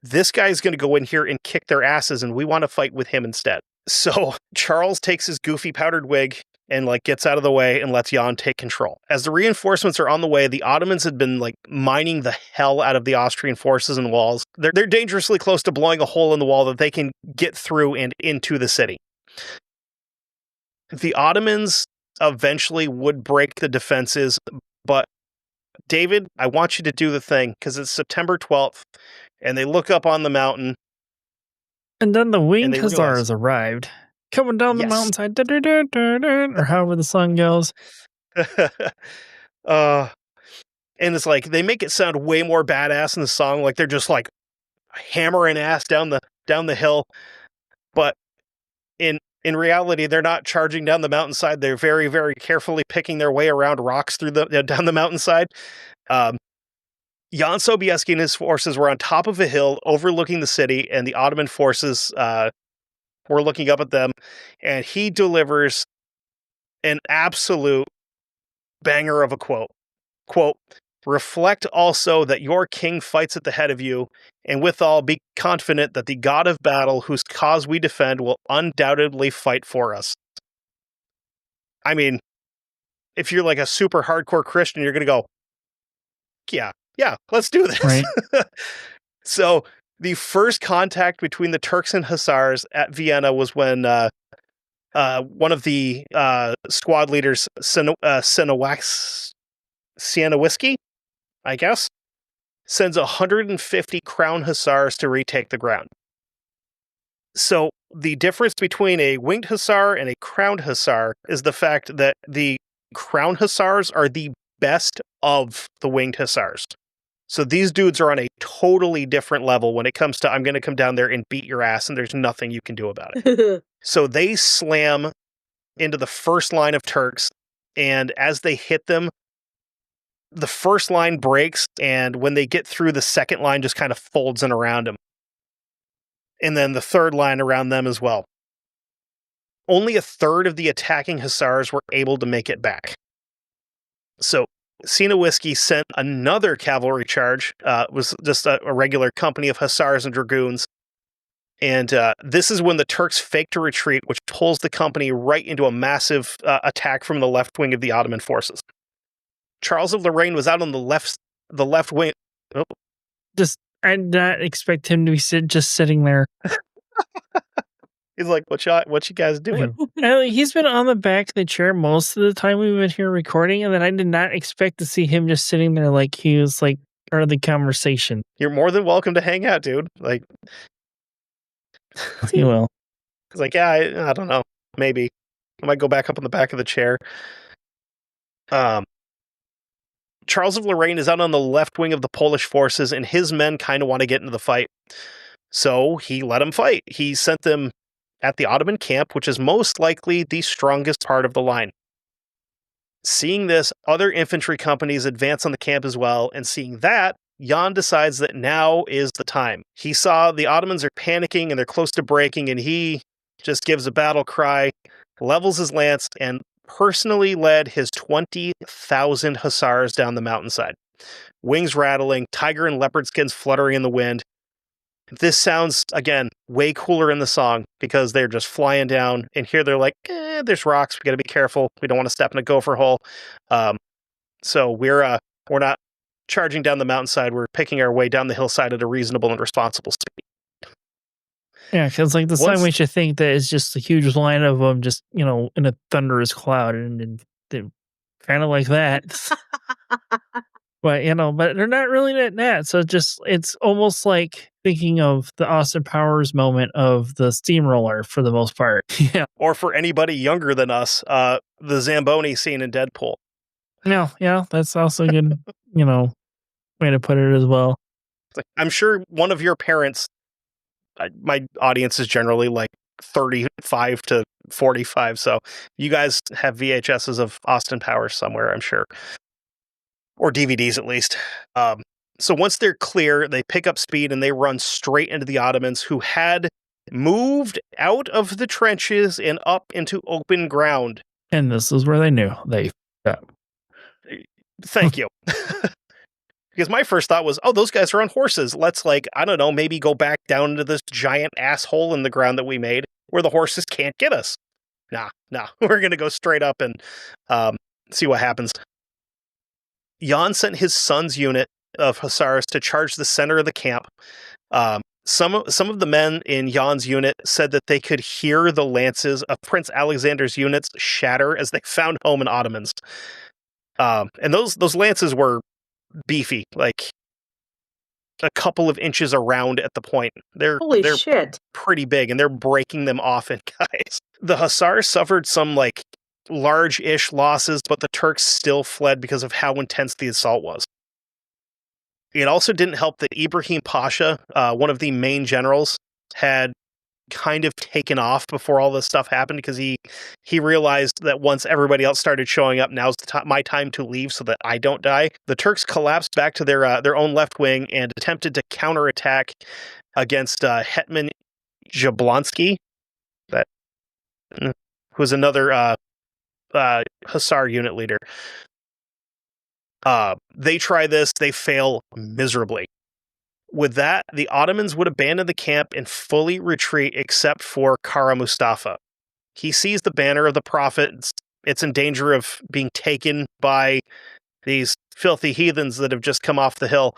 This guy's going to go in here and kick their asses, and we want to fight with him instead. So Charles takes his goofy powdered wig, and like gets out of the way and lets Jan take control. As the reinforcements are on the way, the Ottomans had been like mining the hell out of the Austrian forces and walls. They're dangerously close to blowing a hole in the wall that they can get through and into the city. The Ottomans eventually would break the defenses, but David, I want you to do the thing because it's September 12th and they look up on the mountain. And then the Winged Hussars arrived, coming down the mountainside, or however the song goes. And it's like they make it sound way more badass in the song, like they're just like hammering ass down the hill. But in reality, they're not charging down the mountainside. They're very, very carefully picking their way around rocks through down the mountainside. Jan Sobieski and his forces were on top of a hill overlooking the city, and the Ottoman forces were looking up at them, and he delivers an absolute banger of a quote. Quote, "Reflect also that your king fights at the head of you, and withal be confident that the God of battle, whose cause we defend, will undoubtedly fight for us." I mean, if you're like a super hardcore Christian, you're going to go, yeah, let's do this. Right. So the first contact between the Turks and Hussars at Vienna was when one of the squad leaders, Sienowski, I guess, sends 150 crown hussars to retake the ground. So the difference between a winged hussar and a crowned hussar is the fact that the crowned hussars are the best of the winged hussars. So these dudes are on a totally different level when it comes to, I'm going to come down there and beat your ass and there's nothing you can do about it. So they slam into the first line of Turks, and as they hit them, the first line breaks, and when they get through, the second line just kind of folds in around them. And then the third line around them as well. Only a third of the attacking hussars were able to make it back. So Sienowski sent another cavalry charge. It was just a regular company of hussars and dragoons. And this is when the Turks faked a retreat, which pulls the company right into a massive attack from the left wing of the Ottoman forces. Charles of Lorraine was out on the left wing. Oh. I did not expect him to be just sitting there. He's like, what you guys doing? He's been on the back of the chair most of the time we've been here recording, and then I did not expect to see him just sitting there like he was like part of the conversation. You're more than welcome to hang out, dude. Like, you will. He's like, yeah, I don't know. Maybe. I might go back up on the back of the chair. Charles of Lorraine is out on the left wing of the Polish forces, and his men kind of want to get into the fight. So he let them fight. He sent them at the Ottoman camp, which is most likely the strongest part of the line. Seeing this, other infantry companies advance on the camp as well, and seeing that, Jan decides that now is the time. He saw the Ottomans are panicking and they're close to breaking, and he just gives a battle cry, levels his lance, and personally led his 20,000 hussars down the mountainside. Wings rattling, tiger and leopard skins fluttering in the wind. This sounds, again, way cooler in the song because they're just flying down, and here they're like, there's rocks, we gotta be careful, we don't want to step in a gopher hole. So we're not charging down the mountainside, we're picking our way down the hillside at a reasonable and responsible speed. Yeah, because like the song makes you think that it's just a huge line of them just, in a thunderous cloud, and they're kind of like that. But, but they're not really that. So it's almost like thinking of the Austin Powers moment of the steamroller for the most part. Yeah. Or for anybody younger than us, the Zamboni scene in Deadpool. No, yeah, that's also a good, way to put it as well. It's like, I'm sure one of your parents, my audience is generally like 35 to 45, so you guys have VHSs of Austin Powers somewhere, I'm sure. Or DVDs at least. So once they're clear, they pick up speed and they run straight into the Ottomans, who had moved out of the trenches and up into open ground. And this is where they knew they up. Thank you. Because my first thought was, those guys are on horses. Let's maybe go back down into this giant asshole in the ground that we made where the horses can't get us. nah, we're going to go straight up and see what happens. Jan sent his son's unit of hussars to charge the center of the camp. Some of the men in Jan's unit said that they could hear the lances of Prince Alexander's units shatter as they found home in Ottomans. And those lances were beefy, like a couple of inches around at the point. They're shit. pretty big, and they're breaking them off in guys. The hussars suffered some like large-ish losses, but the Turks still fled because of how intense the assault was. It also didn't help that Ibrahim Pasha, one of the main generals, had kind of taken off before all this stuff happened because he realized that once everybody else started showing up, now's my time to leave so that I don't die. The Turks collapsed back to their own left wing and attempted to counterattack against Hetman Jablonski, that was another Hussar unit leader. They try this, they fail miserably. With that, the Ottomans would abandon the camp and fully retreat except for Kara Mustafa. He sees the banner of the Prophet. It's in danger of being taken by these filthy heathens that have just come off the hill.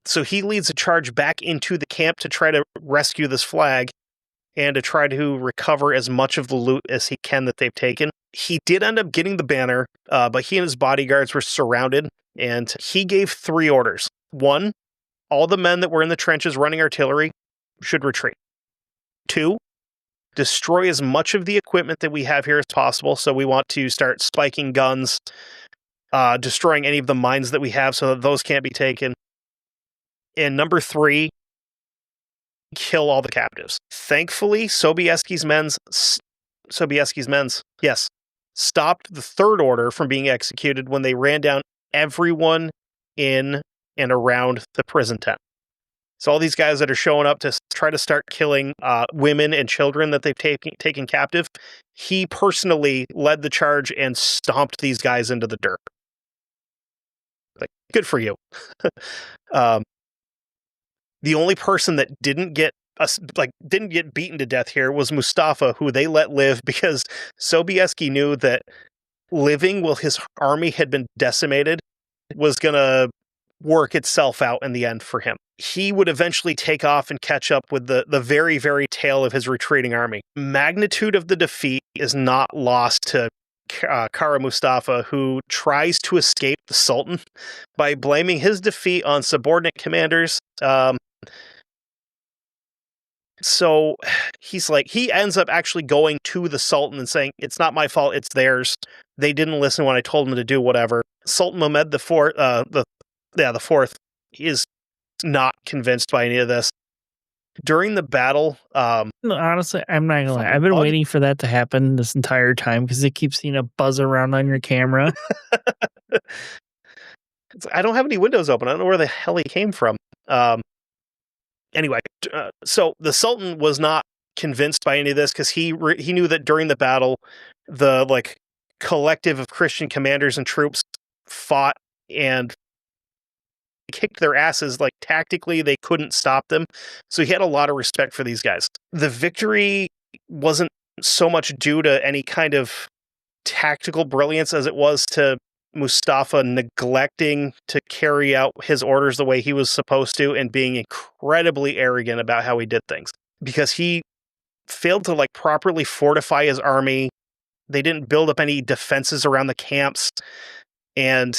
So he leads a charge back into the camp to try to rescue this flag and to try to recover as much of the loot as he can that they've taken. He did end up getting the banner, but he and his bodyguards were surrounded, and he gave 3 orders. 1, all the men that were in the trenches running artillery should retreat. 2, destroy as much of the equipment that we have here as possible. So we want to start spiking guns, destroying any of the mines that we have so that those can't be taken. And number 3, kill all the captives. Thankfully, Sobieski's men, yes, stopped the 3rd order from being executed when they ran down everyone in and around the prison tent. So all these guys that are showing up to try to start killing women and children that they've taken captive, he personally led the charge and stomped these guys into the dirt. Like, good for you. The only person that didn't get beaten to death here was Mustafa, who they let live because Sobieski knew that living while his army had been decimated was going to work itself out in the end for him. He would eventually take off and catch up with the very, very tail of his retreating army. Magnitude of the defeat is not lost to Kara Mustafa, who tries to escape the Sultan by blaming his defeat on subordinate commanders. So he ends up actually going to the Sultan and saying, it's not my fault, it's theirs. They didn't listen when I told them to do whatever. Sultan Mehmed IV, the fourth, is not convinced by any of this. During the battle, No, honestly, I'm not gonna lie. I've been waiting for that to happen this entire time because it keeps seeing a buzz around on your camera. I don't have any windows open. I don't know where the hell he came from. Anyway, so the Sultan was not convinced by any of this because he knew that during the battle, the collective of Christian commanders and troops fought and kicked their asses. Like, tactically, they couldn't stop them. So he had a lot of respect for these guys. The victory wasn't so much due to any kind of tactical brilliance as it was to Mustafa neglecting to carry out his orders the way he was supposed to and being incredibly arrogant about how he did things. Because he failed to properly fortify his army. They didn't build up any defenses around the camps. And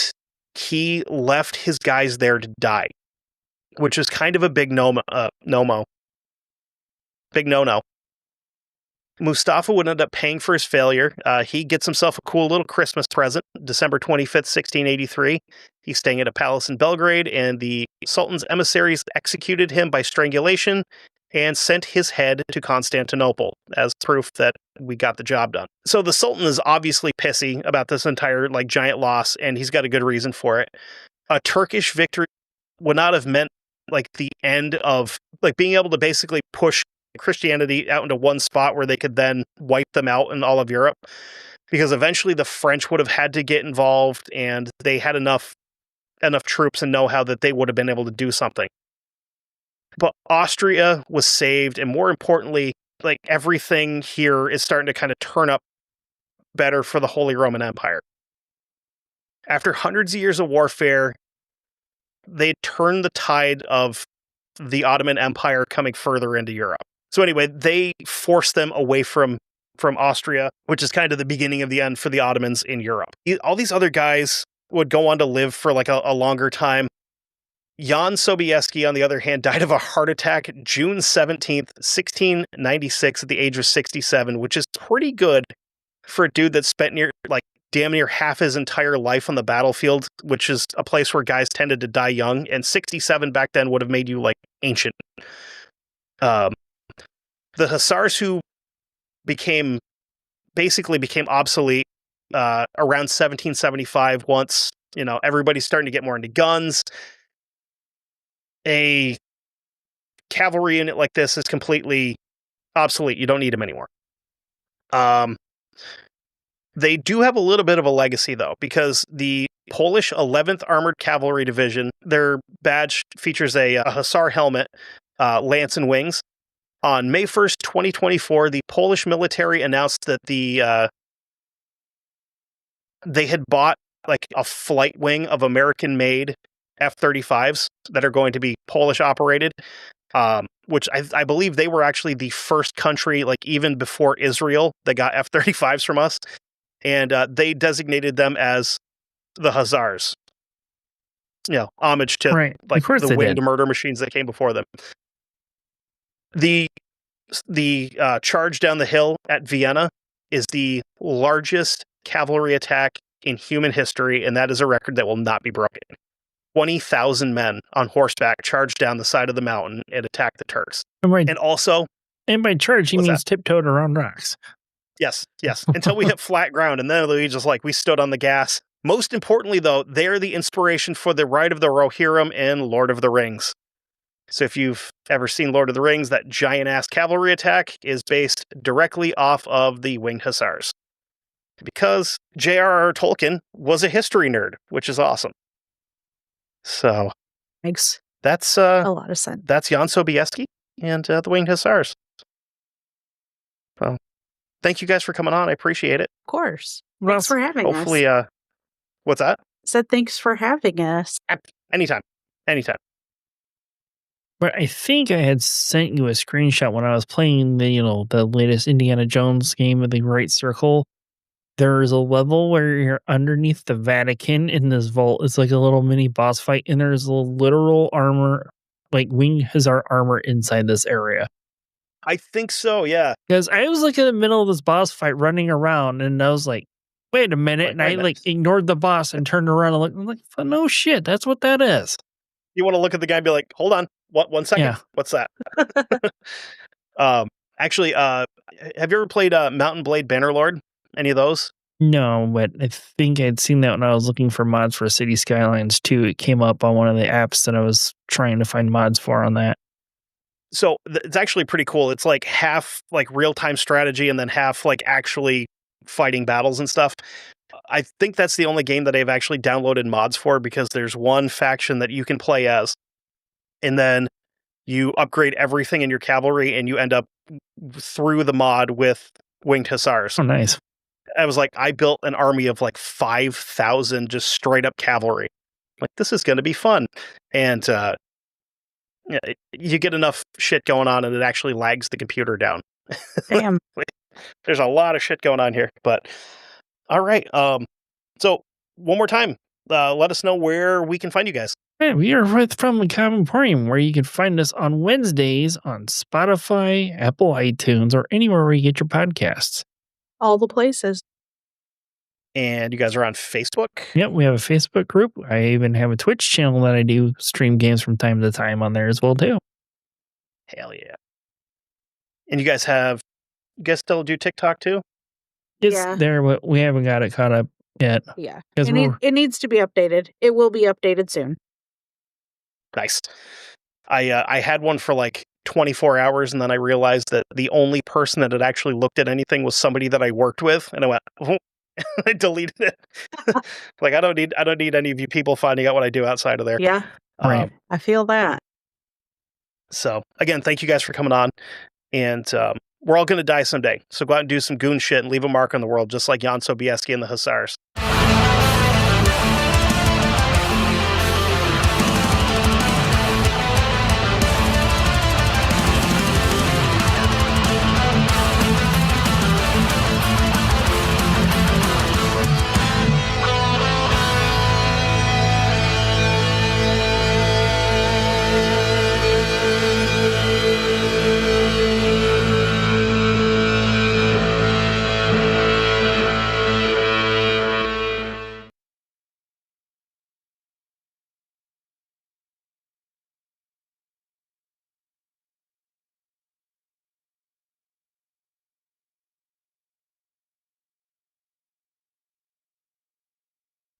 he left his guys there to die, which is kind of a big no-no. Mustafa would end up paying for his failure. He gets himself a cool little Christmas present, December 25th, 1683. He's staying at a palace in Belgrade, and the Sultan's emissaries executed him by strangulation and sent his head to Constantinople as proof that we got the job done. So the Sultan is obviously pissy about this entire giant loss, and he's got a good reason for it. A Turkish victory would not have meant the end of being able to basically push Christianity out into one spot where they could then wipe them out in all of Europe, because eventually the French would have had to get involved, and they had enough troops and know-how that they would have been able to do something. But Austria was saved, and more importantly, like everything here is starting to kind of turn up better for the Holy Roman Empire. After hundreds of years of warfare, they turned the tide of the Ottoman Empire coming further into Europe. So anyway, they forced them away from Austria, which is kind of the beginning of the end for the Ottomans in Europe. All these other guys would go on to live for like a longer time. Jan Sobieski, on the other hand, died of a heart attack June 17th, 1696 at the age of 67, which is pretty good for a dude that spent damn near half his entire life on the battlefield, which is a place where guys tended to die young, and 67 back then would have made you like ancient. The Hussars, who basically became obsolete around 1775, once everybody's starting to get more into guns. A cavalry unit like this is completely obsolete. You don't need them anymore. They do have a little bit of a legacy, though, because the Polish 11th Armored Cavalry Division, their badge features a Hussar helmet, lance, and wings. On May 1st, 2024, the Polish military announced that they had bought like a flight wing of American-made F-35s that are going to be Polish operated, which I believe they were actually the first country, like even before Israel, that got F-35s from us. And they designated them as the Hussars. Homage to like the winged murder machines that came before them. The charge down the hill at Vienna is the largest cavalry attack in human history, and that is a record that will not be broken. 20,000 men on horseback charged down the side of the mountain and attacked the Turks. And by charge, he means tiptoed around rocks. Yes. Until we hit flat ground, and then we just we stood on the gas. Most importantly, though, they're the inspiration for the Ride of the Rohirrim and Lord of the Rings. So if you've ever seen Lord of the Rings, that giant-ass cavalry attack is based directly off of the Winged Hussars. Because J.R.R. Tolkien was a history nerd, which is awesome. So makes that's a lot of sense. That's Jan Sobieski and the Winged Hussars. Well, thank you guys for coming on. I appreciate it. Of course. Thanks for having us. Hopefully, what's that? Said thanks for having us. Anytime. But I think I had sent you a screenshot when I was playing the latest Indiana Jones game of the Right Circle. There's a level where you're underneath the Vatican in this vault. It's like a little mini boss fight, and there's a literal armor, like Winged Hussar armor inside this area. I think so, yeah. Because I was like in the middle of this boss fight running around, and I was like, wait a minute, and I ignored the boss and turned around and I'm like, no shit, that's what that is. You want to look at the guy and be like, hold on, one second, yeah. What's that? Actually, have you ever played Mountain Blade Bannerlord? Any of those? No, but I think I'd seen that when I was looking for mods for City Skylines 2. It came up on one of the apps that I was trying to find mods for on that. So it's actually pretty cool. It's like half like real-time strategy and then half like actually fighting battles and stuff. I think that's the only game that I've actually downloaded mods for, because there's one faction that you can play as, and then you upgrade everything in your cavalry and you end up through the mod with Winged Hussars. Oh, nice. I was like, I built an army of like 5,000 just straight up cavalry. Like, this is going to be fun. And you get enough shit going on and it actually lags the computer down. Damn. There's a lot of shit going on here, but all right. So one more time, let us know where we can find you guys. Yeah, we are right from the Macabre Emporium, where you can find us on Wednesdays on Spotify, Apple iTunes, or anywhere where you get your podcasts. All the places. And you guys are on Facebook? Yep, we have a Facebook group. I even have a Twitch channel that I do stream games from time to time on there as well, too. Hell yeah. And you guys still do TikTok, too? It's there, but we haven't got it caught up yet. Yeah. It needs to be updated. It will be updated soon. Nice. I had one for like 24 hours, and then I realized that the only person that had actually looked at anything was somebody that I worked with, and I went, oh. I deleted it. Like, I don't need any of you people finding out what I do outside of there. Yeah. I feel that. So again, thank you guys for coming on, and We're all going to die someday, so go out and do some goon shit and leave a mark on the world, just like Jan Sobieski and the Hussars.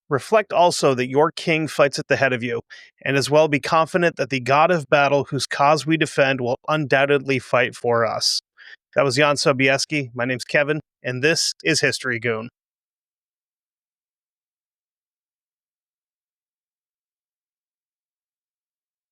Reflect also that your king fights at the head of you, and as well be confident that the god of battle whose cause we defend will undoubtedly fight for us. That was Jan Sobieski. My name's Kevin, and this is History Goon.